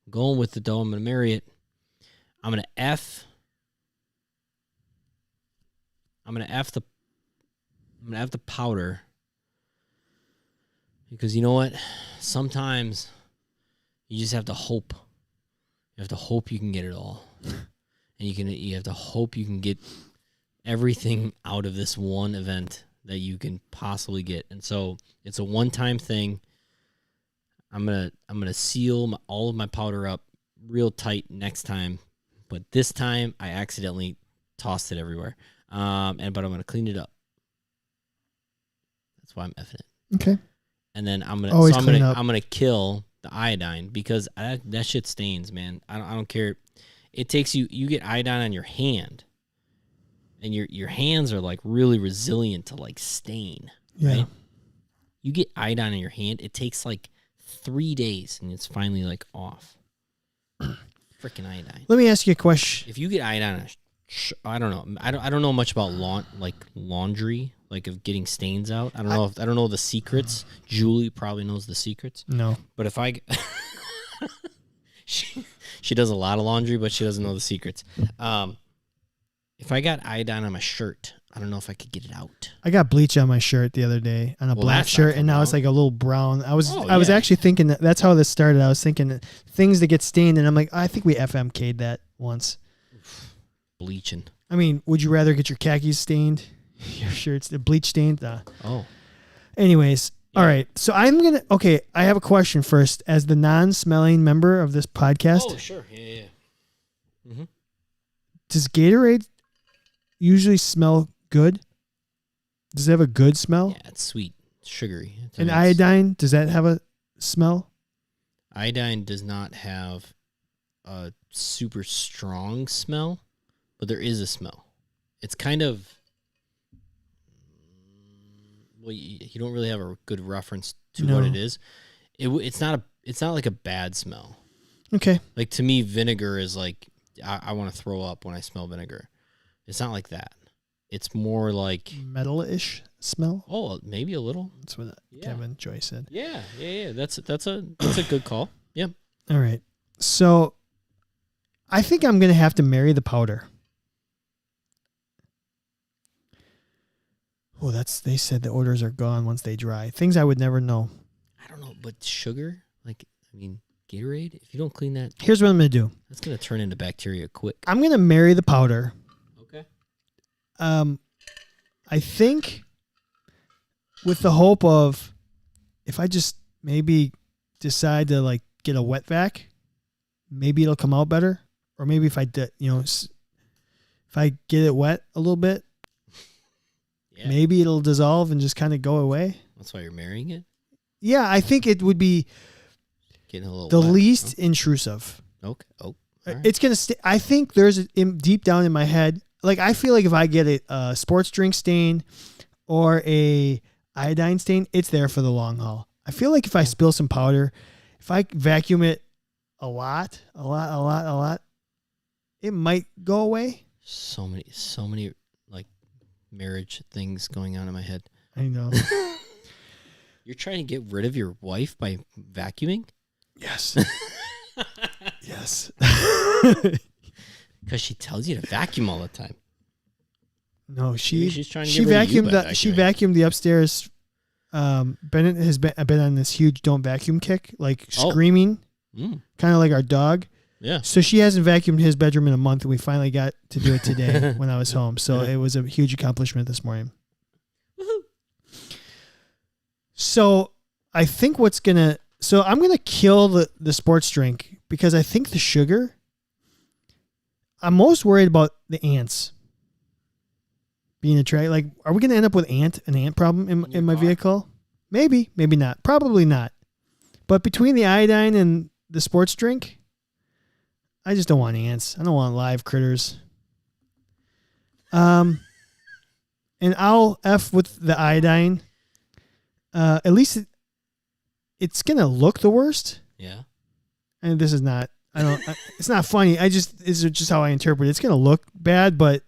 S2: I'm going with it though. I'm going to marry it. I'm going to F the powder, because you know what? Sometimes You just have to hope. You have to hope you can get it all. And you have to hope you can get everything out of this one event that you can possibly get. And so it's a one-time thing. I'm gonna seal all of my powder up real tight next time, but this time I accidentally tossed it everywhere. But I'm gonna clean it up. That's why I'm effing it.
S3: Okay.
S2: And then I'm
S3: Always
S2: gonna kill the iodine because that shit stains, man. I don't care. It takes you get iodine on your hand, and your hands are like really resilient to like stain.
S3: Yeah.
S2: Right? You get iodine on your hand, it takes like 3 days, and it's finally like off. Freaking iodine.
S3: Let me ask you a question.
S2: If you get iodine, I don't know. I don't know much about laundry, like of getting stains out. I don't know the secrets. Julie probably knows the secrets.
S3: No.
S2: But if she does a lot of laundry, but she doesn't know the secrets. If I got iodine on my shirt, I don't know if I could get it out.
S3: I got bleach on my shirt the other day on a black shirt, and now it's like a little brown. I was actually thinking that's how this started. I was thinking things that get stained, and I'm like, I think we FMK'd that once.
S2: Bleaching.
S3: I mean, would you rather get your khakis stained, your shirts, the bleach stained?
S2: Oh.
S3: Anyways, all right. So I have a question first. As the non-smelling member of this podcast.
S2: Oh, sure. Yeah. Mm-hmm.
S3: Does Gatorade usually smell good? Does it have a good smell?
S2: Yeah, it's sweet. It's sugary.
S3: And iodine, does that have a smell?
S2: Iodine does not have a super strong smell, but there is a smell. It's kind of, well, you don't really have a good reference to what it is. It's not like a bad smell.
S3: Okay.
S2: Like to me, vinegar is like, I want to throw up when I smell vinegar. It's not like that. It's more like
S3: metal-ish smell.
S2: Oh, maybe a little.
S3: That's what Kevin Joy said.
S2: Yeah. That's a good call. Yep.
S3: All right. So I think I'm gonna have to marry the powder. Oh, they said the odors are gone once they dry. Things I would never know.
S2: I don't know, but sugar, Gatorade, if you don't clean that,
S3: here's what I'm gonna do.
S2: That's gonna turn into bacteria quick.
S3: I'm gonna marry the powder.
S2: Okay.
S3: I think with the hope of if I just maybe decide to like get a wet vac, maybe it'll come out better. Or maybe if I get it wet a little bit, maybe it'll dissolve and just kind of go away.
S2: That's why you're marrying it?
S3: Yeah, I think it would be
S2: getting a little
S3: the
S2: wet.
S3: least intrusive.
S2: Okay. Oh,
S3: right. It's going to stay. I think there's deep down in my head, like I feel like if I get a sports drink stain or a iodine stain, it's there for the long haul. I feel like if I spill some powder, if I vacuum it a lot, it might go away.
S2: So many like marriage things going on in my head.
S3: I know.
S2: You're trying to get rid of your wife by vacuuming?
S3: Yes. Yes.
S2: Because she tells you to vacuum all the time.
S3: No, she's trying to
S2: she
S3: vacuumed the upstairs. Bennett has been on this huge don't vacuum kick, like screaming, kind of like our dog.
S2: Yeah.
S3: So she hasn't vacuumed his bedroom in a month, and we finally got to do it today when I was home. So it was a huge accomplishment this morning.
S2: Woohoo.
S3: So I think I'm gonna kill the sports drink because I think the sugar. I'm most worried about the ants being attracted. Like, are we gonna end up with an ant problem in my vehicle? Maybe not. Probably not. But between the iodine and the sports drink, I just don't want ants. I don't want live critters. And I'll F with the iodine. At least it's going to look the worst.
S2: Yeah.
S3: And this is not, it's not funny. It's just how I interpret it. It's going to look bad, but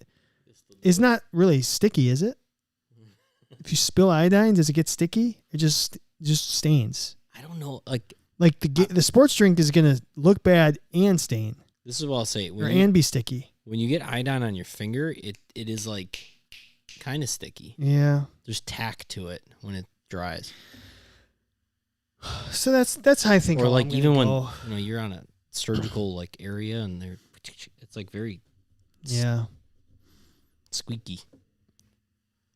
S3: it's not really sticky, is it? If you spill iodine, does it get sticky? It just stains.
S2: I don't know.
S3: Like the sports drink is going to look bad and stain.
S2: This is what I'll say.
S3: And be sticky.
S2: When you get iodine on your finger, it is like kind of sticky.
S3: Yeah.
S2: There's tack to it when it dries.
S3: So that's how I think.
S2: Or like even when you're on a surgical like area and it's like very squeaky.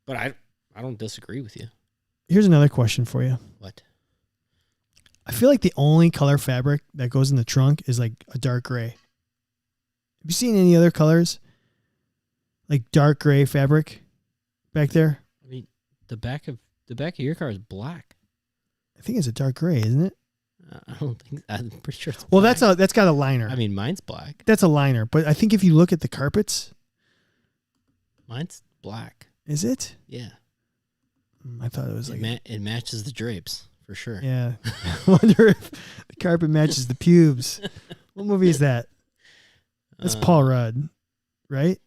S2: But I don't disagree with you.
S3: Here's another question for you.
S2: What?
S3: I feel like the only color fabric that goes in the trunk is like a dark gray. Have you seen any other colors? Like dark gray fabric back there?
S2: I mean, the back of your car is black.
S3: I think it's a dark gray, isn't it?
S2: I don't think. I'm pretty sure it's black.
S3: Well, that's got a liner.
S2: I mean, mine's black.
S3: That's a liner, but I think if you look at the carpets,
S2: mine's black.
S3: Is it?
S2: Yeah.
S3: I thought it was like
S2: it matches the drapes for sure.
S3: Yeah. I wonder if the carpet matches the pubes. What movie is that? That's Paul Rudd, right?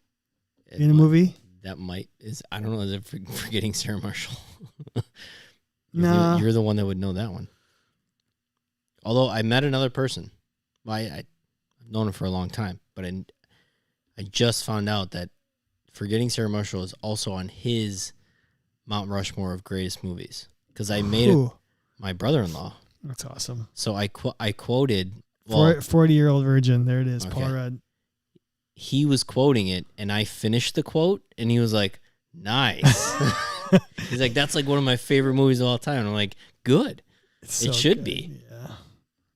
S3: In a movie?
S2: That I don't know, is it Forgetting Sarah Marshall?
S3: No.
S2: You're the one that would know that one. Although I met another person. Well, I've known him for a long time, but I just found out that Forgetting Sarah Marshall is also on his Mount Rushmore of greatest movies. Because I made it my brother-in-law.
S3: That's awesome.
S2: So I quoted...
S3: 40-year-old virgin. There it is, okay. Paul Rudd.
S2: He was quoting it, and I finished the quote, and he was like, nice. He's like, that's like one of my favorite movies of all time. And I'm like, good. It should be. Yeah.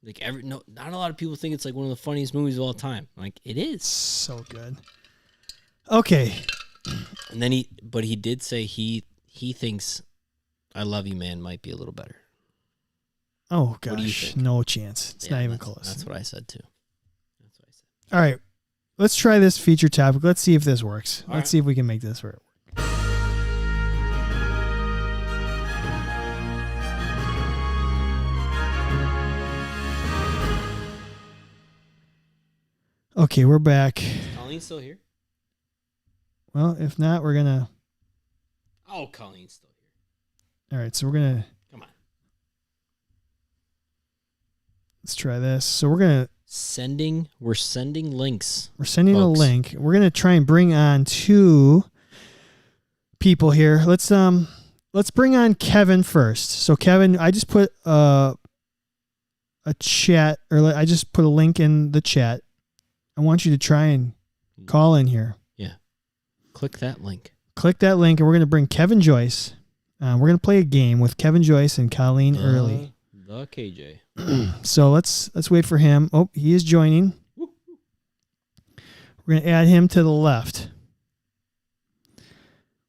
S2: Like not a lot of people think it's like one of the funniest movies of all time. Like, it is.
S3: So good. Okay.
S2: And then he did say he thinks I Love You Man might be a little better.
S3: Oh gosh, no chance. It's not even close.
S2: That's what I said too.
S3: All right. Let's try this feature topic. Let's see if this works. Let's see if we can make this work. Okay, we're back.
S2: Is Colleen still here?
S3: Well, if not, we're going to...
S2: Oh, Colleen's still here.
S3: All right, so we're going to...
S2: Come on.
S3: Let's try this. So we're going to...
S2: We're sending links.
S3: We're sending folks. A link. We're going to try and bring on 2 people here. Let's bring on Kevin first. So Kevin, I just put a chat, or I just put a link in the chat. I want you to try and call in here.
S2: Yeah. Click that link.
S3: Click that link, and we're going to bring Kevin Joyce. We're going to play a game with Kevin Joyce and Colleen Early.
S2: The KJ.
S3: So let's wait for him. Oh, he is joining. We're going to add him to the left.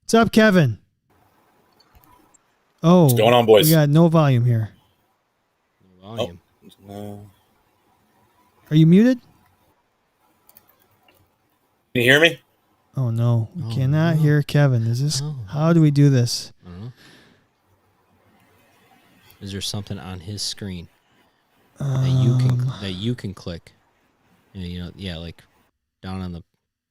S3: What's up, Kevin? Oh,
S4: what's going on, boys?
S3: We got no volume here.
S2: No volume.
S4: Oh, no.
S3: Are you muted?
S4: Can you hear me?
S3: Oh no, we cannot hear Kevin. Is this? How do we do this?
S2: I don't know. Is there something on his screen that you can click? Like down on the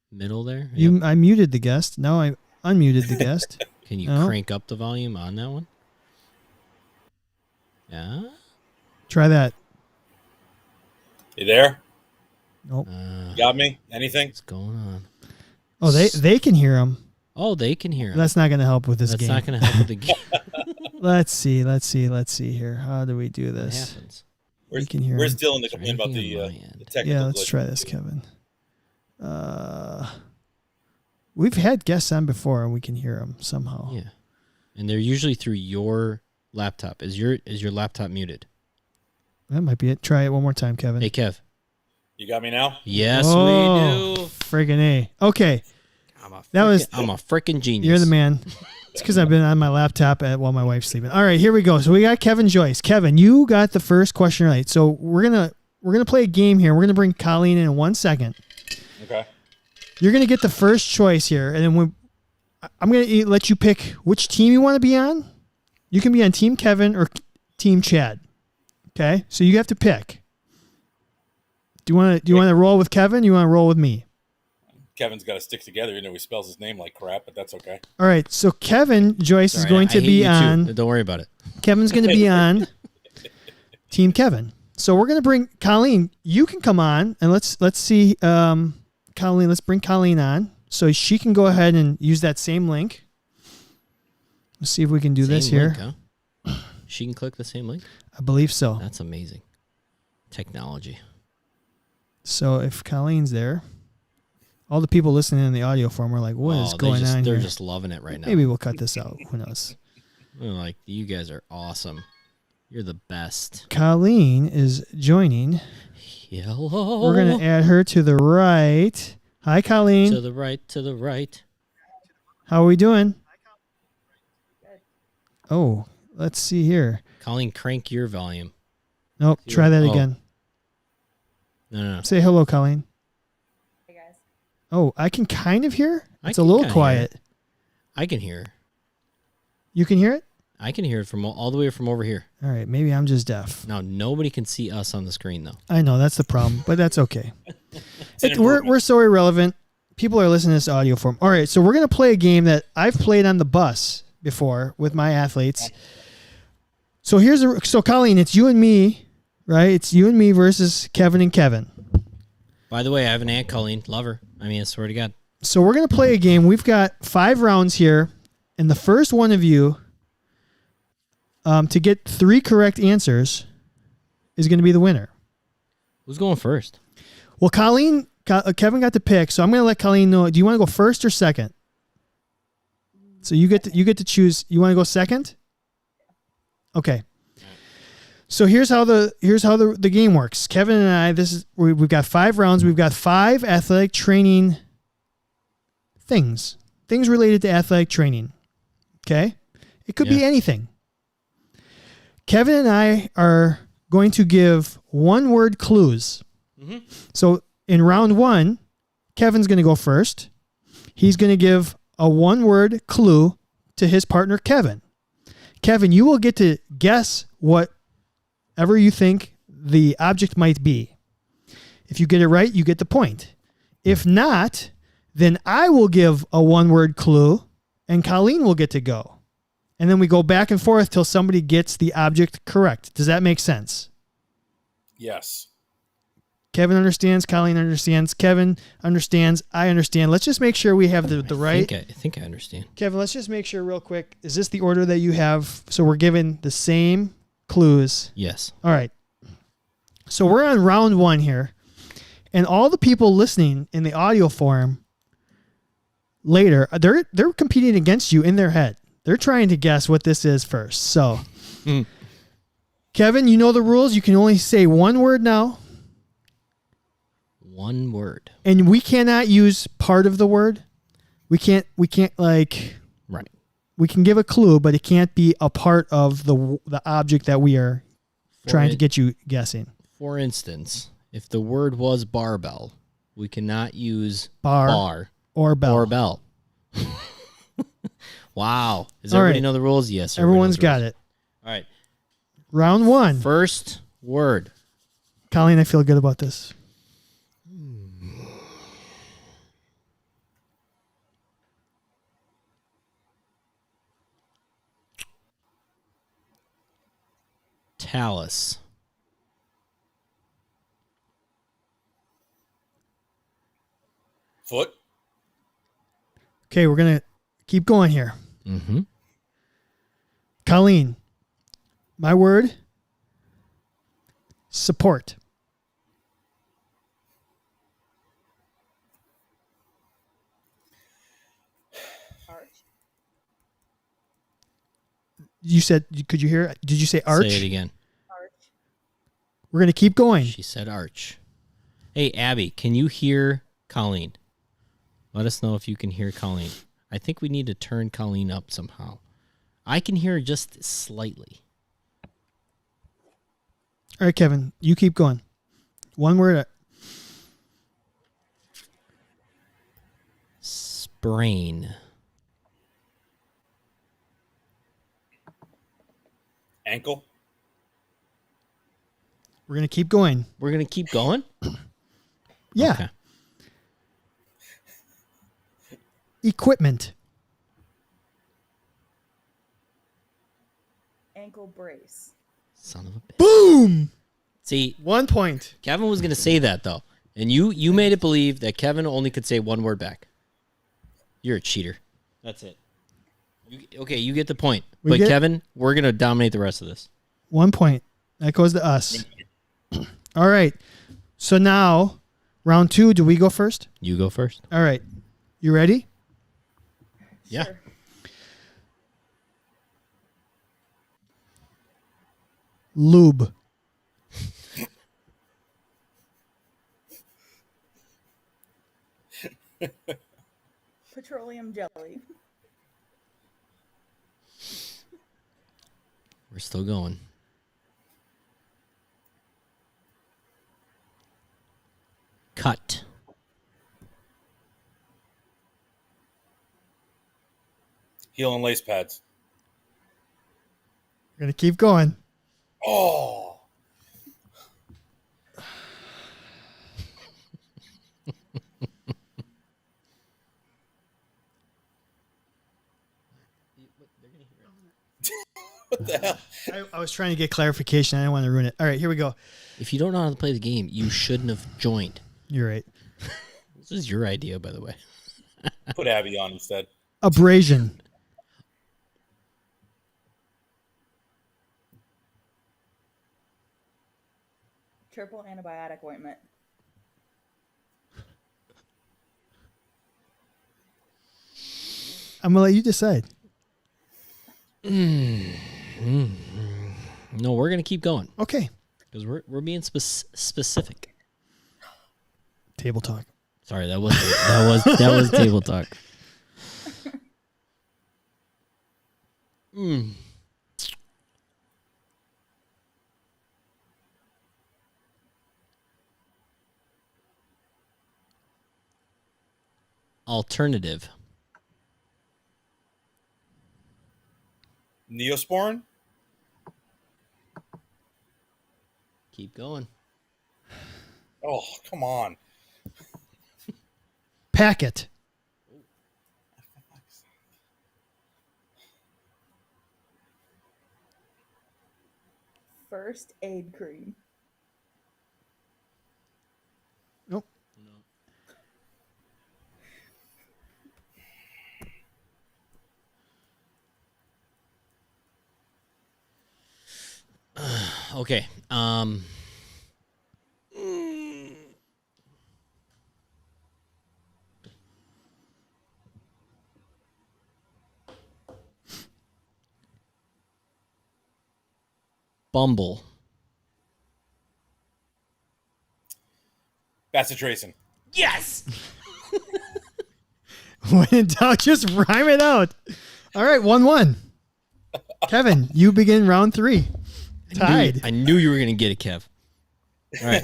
S2: middle there.
S3: I muted the guest. Now I unmuted the guest.
S2: Can you crank up the volume on that one? Yeah.
S3: Try that.
S4: You there?
S3: Nope.
S4: You got me? Anything?
S2: What's going on?
S3: Oh, they can hear him.
S2: Oh, they can hear him.
S3: That's not going to help with this game.
S2: That's not going to help with the game.
S3: Let's see here. How do we do this?
S2: What happens?
S4: Where's Dylan to complain about the technical
S3: Yeah, let's try this, Kevin. We've had guests on before, and we can hear them somehow.
S2: Yeah, and they're usually through your laptop. Is your laptop muted?
S3: That might be it. Try it one more time, Kevin.
S2: Hey, Kev.
S4: You got me now?
S2: Yes, we do.
S3: Friggin' A. Okay. I'm a
S2: freaking genius.
S3: You're the man. It's because I've been on my laptop while my wife's sleeping. All right, here we go. So we got Kevin Joyce. Kevin, you got the first question right. So we're gonna play a game here. We're gonna bring Colleen in 1 second.
S4: Okay.
S3: You're gonna get the first choice here, and then I'm gonna let you pick which team you want to be on. You can be on Team Kevin or Team Chad. Okay, so you have to pick. Do you want to roll with Kevin? You want to roll with me?
S4: Kevin's got to stick together. He spells his name like crap, but that's okay.
S3: All right. So Kevin Joyce is going to be on.
S2: Don't worry about it.
S3: Kevin's going to be on Team Kevin. So we're going to bring Colleen. You can come on, and let's see, Colleen. Let's bring Colleen on so she can go ahead and use that same link. Let's see if we can do this here.
S2: Link, huh? She can click the same link?
S3: I believe so.
S2: That's amazing. Technology.
S3: So if Colleen's there, all the people listening in the audio form are like, what is going on
S2: They're
S3: here?
S2: just loving it right now.
S3: Maybe we'll cut this out. Who knows?
S2: They're like, you guys are awesome. You're the best.
S3: Colleen is joining.
S2: Hello.
S3: We're going to add her to the right. Hi, Colleen.
S2: To the right, to the right.
S3: How are we doing? Oh, let's see here.
S2: Colleen, crank your volume.
S3: Nope, try that again.
S2: No.
S3: Say hello, Colleen.
S5: Hey, guys.
S3: Oh, I can kind of hear.
S2: I
S3: It's a
S2: can
S3: little
S2: kinda
S3: quiet.
S2: I can hear.
S3: You can hear it?
S2: I can hear it from all the way from over here.
S3: All right, maybe I'm just deaf.
S2: Now, nobody can see us on the screen, though.
S3: I know, that's the problem, but that's okay.
S4: It's an
S3: We're
S4: improvement.
S3: so irrelevant. People are listening to this audio form. All right, so we're going to play a game that I've played on the bus before with my athletes. So so Colleen, it's you and me, right? It's you and me versus Kevin and Kevin.
S2: By the way, I have an aunt, Colleen. Love her. I mean, I swear to God.
S3: So we're going to play a game. We've got 5 rounds here, and the first one of you to get 3 correct answers is going to be the winner.
S2: Who's going first?
S3: Well, Kevin got to pick, so I'm going to let Colleen know. Do you want to go first or second? So you get to choose. You want to go second? Okay. So here's how the game works. Kevin and I, we've got 5 rounds. We've got 5 athletic training things related to athletic training. Okay? It could be anything. Kevin and I are going to give 1-word clues.
S2: Mm-hmm.
S3: So in round 1, Kevin's going to go first. He's going to give a 1-word clue to his partner, Kevin. Kevin, you will get to guess whatever you think the object might be. If you get it right, you get the point. If not, then I will give a 1-word clue and Colleen will get to go. And then we go back and forth till somebody gets the object correct. Does that make sense?
S4: Yes.
S3: Kevin understands. Colleen understands. Kevin understands. I understand. Let's just make sure we have the right.
S2: I think I understand.
S3: Kevin, let's just make sure real quick. Is this the order that you have? So we're given the same clues.
S2: Yes.
S3: All right. So we're on round 1 here. And all the people listening in the audio form later, they're competing against you in their head. They're trying to guess what this is first. So, Kevin, you know the rules. You can only say 1 word now.
S2: 1 word.
S3: And we cannot use part of the word. We can't like,
S2: Right.
S3: we can give a clue, but it can't be a part of the object that we are trying to get you guessing.
S2: For instance, if the word was barbell, we cannot use
S3: Bar or bell.
S2: or bell. Wow. Does
S3: All
S2: everybody
S3: right.
S2: know the rules? Yes.
S3: Everyone's got it.
S2: All right.
S3: Round 1.
S2: First word.
S3: Colleen, I feel good about this.
S2: Talus.
S4: Foot.
S3: Okay, we're going to keep going here.
S2: Mm-hmm.
S3: Colleen, my word, support.
S5: Arch.
S3: You said, could you hear? Did you say arch?
S2: Say it again.
S5: Arch.
S3: We're going to keep going.
S2: She said arch. Hey, Abby, can you hear Colleen? Let us know if you can hear Colleen. I think we need to turn Colleen up somehow. I can hear her just slightly.
S3: All right, Kevin, you keep going. 1 word.
S2: Sprain.
S4: Ankle.
S3: We're going to keep going.
S2: We're going to keep going?
S3: Yeah.
S2: Okay.
S3: Equipment.
S5: Ankle brace.
S2: Son of a bitch.
S3: Boom!
S2: See,
S3: 1 point.
S2: Kevin was going to say that, though. And you made it believe that Kevin only could say 1 word back. You're a cheater. That's it. You get the point.
S3: We get-
S2: Kevin, we're going to dominate the rest of this.
S3: 1 point. That goes to us. All right. So now, round 2, do we go first?
S2: You go first.
S3: All right. You ready?
S2: Yeah.
S5: Sure.
S3: Lube.
S5: Petroleum jelly.
S2: We're still going. Cut.
S4: Heel and lace pads.
S3: We're going to keep going.
S4: Oh. What the hell?
S3: I was trying to get clarification. I didn't want to ruin it. All right, here we go.
S2: If you don't know how to play the game, you shouldn't have joined.
S3: You're right.
S2: This is your idea, by the way.
S4: Put Abby on instead.
S3: Abrasion.
S5: Triple antibiotic ointment.
S3: I'm going to let you decide.
S2: No, we're going to keep going
S3: Okay.
S2: because we're being specific.
S3: Table talk.
S2: Sorry, that was table talk. Alternative.
S4: Neosporin?
S2: Keep going.
S4: Oh, come on.
S3: Packet.
S5: First aid cream.
S3: Nope.
S2: Okay. Bumble.
S4: Bacitracin.
S2: Yes.
S3: When in doubt, just rhyme it out. All right, 1-1. Kevin, you begin round 3. Tied.
S2: I knew you were going to get it, Kev. All right.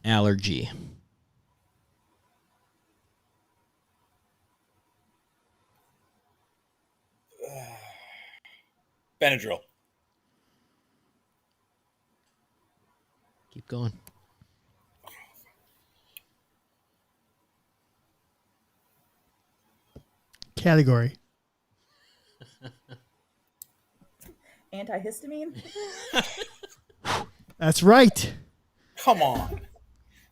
S2: Allergy.
S4: Benadryl.
S2: Keep going.
S3: Category.
S5: Antihistamine.
S3: That's right.
S4: Come on.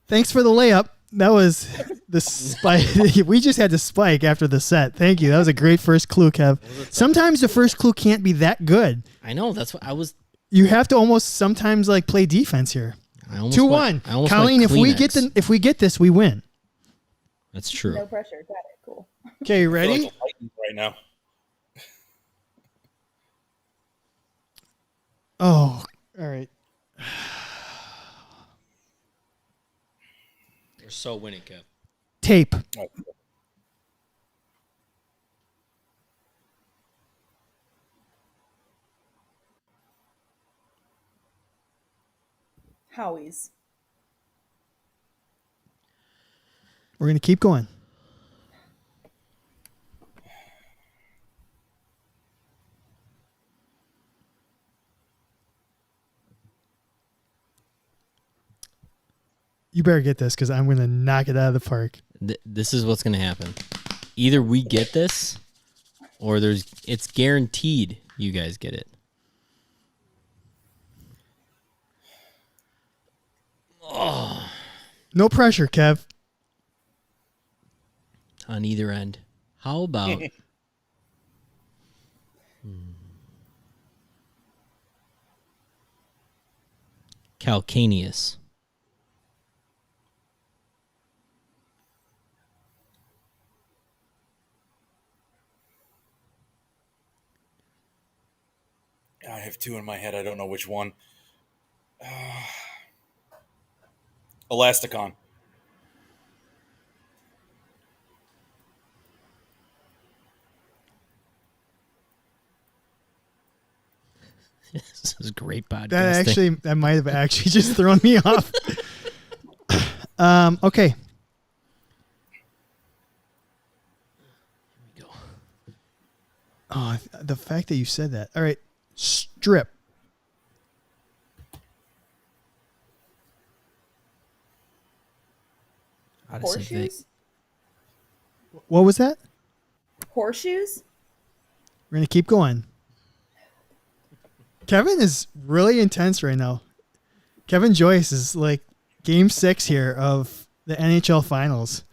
S3: Thanks for the layup. That was the spike. We just had to spike after the set. Thank you. That was a great first clue, Kev. Sometimes the first clue can't be that good.
S2: I know. That's what I was.
S3: You have to almost sometimes like play defense here. 2-1.
S2: I almost
S3: Colleen,
S2: went
S3: if we get this, we win.
S2: That's true.
S5: No pressure. Got it. Cool.
S3: Okay, you
S4: I feel
S3: ready?
S4: like a Titan right now.
S3: Oh, all right.
S2: We're so winning, Kev.
S3: Tape.
S4: Oh,
S5: Howie's.
S3: We're going to keep going. You better get this because I'm going to knock it out of the park.
S2: This is what's going to happen. Either we get this, or it's guaranteed you guys get it.
S3: No pressure, Kev.
S2: On either end. How about calcaneus?
S4: I have two in my head. I don't know which one. Elasticon.
S2: This is great podcasting.
S3: That might have actually just thrown me off. Okay.
S2: Here we go.
S3: Oh, the fact that you said that. All right. Strip.
S5: Horseshoes?
S3: What was that?
S5: Horseshoes?
S3: We're going to keep going. Kevin is really intense right now. Kevin Joyce is like game 6 here of the NHL finals.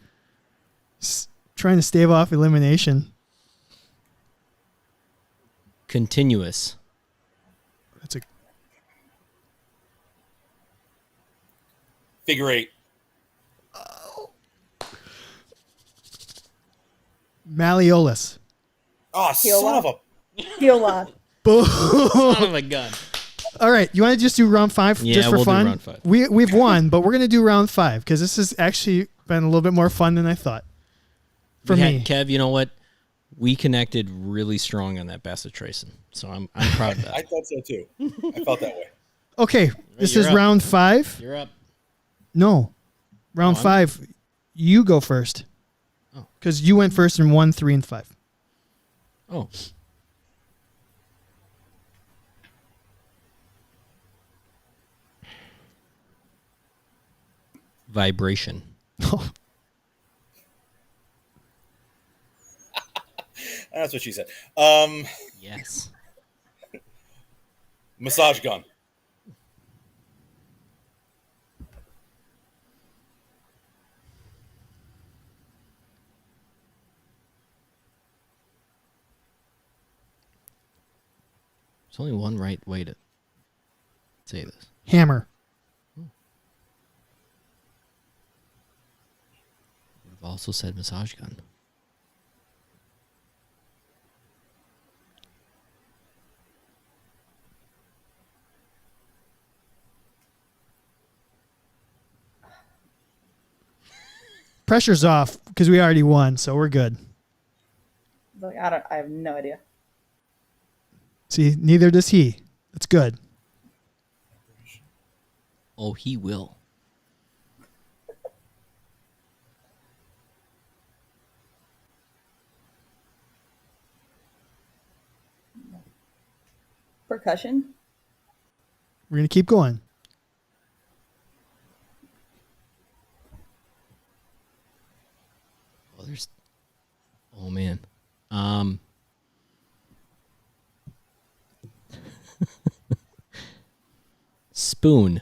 S3: Trying to stave off elimination.
S2: Continuous.
S3: That's a
S4: Figure 8.
S3: Malleolus.
S4: Oh, son of a...
S5: Hiola.
S3: Boom.
S2: Son of a gun.
S3: All right, you want to just do round 5
S2: Yeah,
S3: just for
S2: we'll do
S3: fun?
S2: round 5.
S3: We've won, but we're going to do round 5 because this has actually been a little bit more fun than I thought. For me.
S2: Kev, you know what? We connected really strong on that Bassett Trayson, so I'm proud of that.
S4: I thought so too. I felt that way.
S3: Okay, this
S2: You're
S3: is
S2: up.
S3: round 5.
S2: You're up.
S3: No, round
S2: I'm-
S3: 5. You go first.
S2: Oh.
S3: Because you went first in 1, 3, and 5.
S2: Oh. Vibration.
S4: That's what she said.
S2: Yes.
S4: Massage gun.
S2: There's only one right way to say this.
S3: Hammer.
S2: We've also said massage gun.
S3: Pressure's off because we already won, so we're good.
S5: Like, I have no idea.
S3: See, neither does he. That's good.
S2: Oh, he will.
S5: Percussion?
S3: We're going to keep going.
S2: Oh, there's. Oh man. Spoon.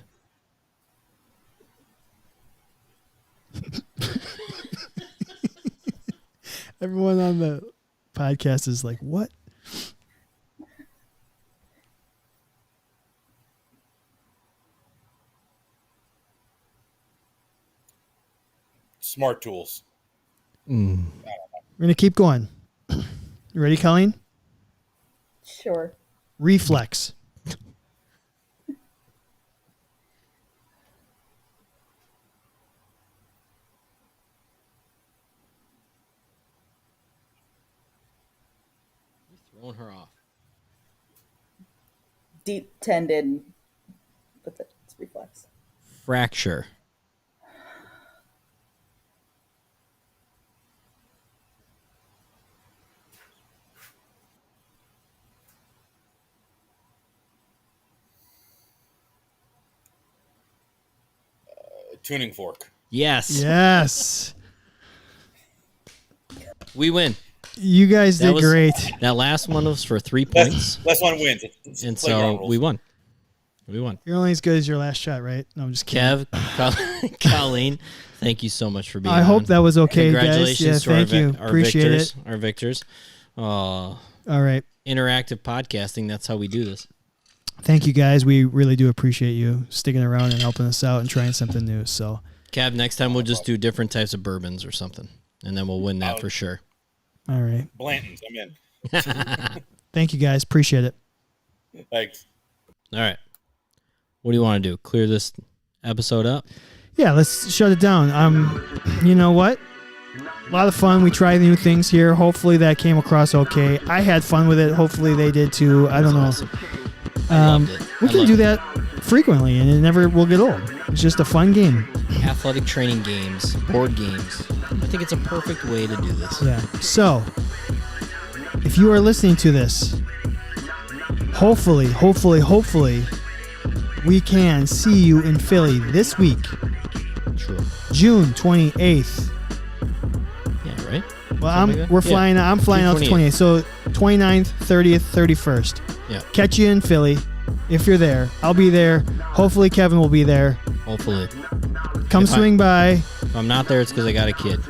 S3: Everyone on the podcast is like, what?
S4: Smart tools.
S3: We're going to keep going. You ready, Colleen?
S5: Sure.
S3: Reflex.
S2: You're throwing her off.
S5: Deep tendon. But it's reflex.
S2: Fracture.
S4: Tuning fork.
S2: Yes.
S3: Yes.
S2: We win.
S3: You guys
S2: That
S3: did
S2: was-
S3: great.
S2: That last one was for 3 points,
S4: Last one wins. It's
S2: and
S4: playground
S2: so
S4: rules.
S2: we won. We won.
S3: You're only as good as your last shot, right? No, I'm just kidding.
S2: Colleen, thank you so much for being
S3: I
S2: on.
S3: hope that was okay,
S2: Congratulations
S3: guys. Yeah, thank you. Appreciate
S2: victors,
S3: it.
S2: Our victors.
S3: All right.
S2: Interactive podcasting, that's how we do this.
S3: Thank you, guys. We really do appreciate you sticking around and helping us out and trying something new. So,
S2: Cav, next time we'll just do different types of bourbons or something, and then we'll win that for sure.
S3: All right.
S4: Blanton's, I'm in.
S3: Thank you, guys. Appreciate it.
S4: Thanks.
S2: All right. What do you want to do? Clear this episode up?
S3: Yeah, let's shut it down. You know what? A lot of fun. We tried new things here. Hopefully that came across okay. I had fun with it. Hopefully they did too. I don't know.
S2: Awesome. I loved it.
S3: We can do that frequently, and it never will get old. It's just a fun game.
S2: Athletic training games, board games. I think it's a perfect way to do this.
S3: Yeah. So, if you are listening to this, hopefully, we can see you in Philly this week,
S2: True.
S3: June 28th.
S2: Yeah, right?
S3: Well, we're flying. I'm flying out the 28th. So 29th, 30th, 31st.
S2: Yeah.
S3: Catch you in Philly if you're there. I'll be there. Hopefully Kevin will be there.
S2: Hopefully.
S3: Come swing by.
S2: If I'm not there, it's because I got a kid.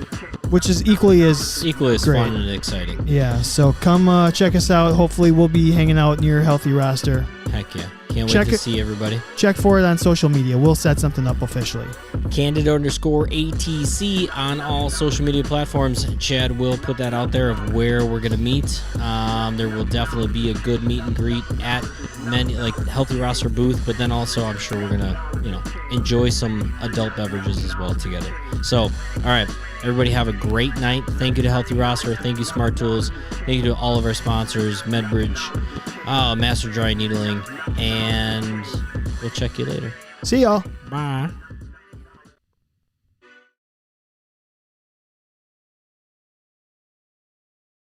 S3: Which is equally as great.
S2: Fun and exciting.
S3: Yeah. So come check us out. Hopefully we'll be hanging out near Healthy Roster.
S2: Heck yeah. Can't wait to see everybody.
S3: Check for it on social media. We'll set something up officially.
S2: Candid_ATC on all social media platforms. Chad will put that out there of where we're going to meet. There will definitely be a good meet and greet at Healthy Roster booth, but then also I'm sure we're going to, enjoy some adult beverages as well together. So, all right, everybody have a great night. Thank you to Healthy Roster. Thank you, Smart Tools. Thank you to all of our sponsors, MedBridge, Master Dry Needling, and we'll check you later.
S3: See y'all.
S2: Bye.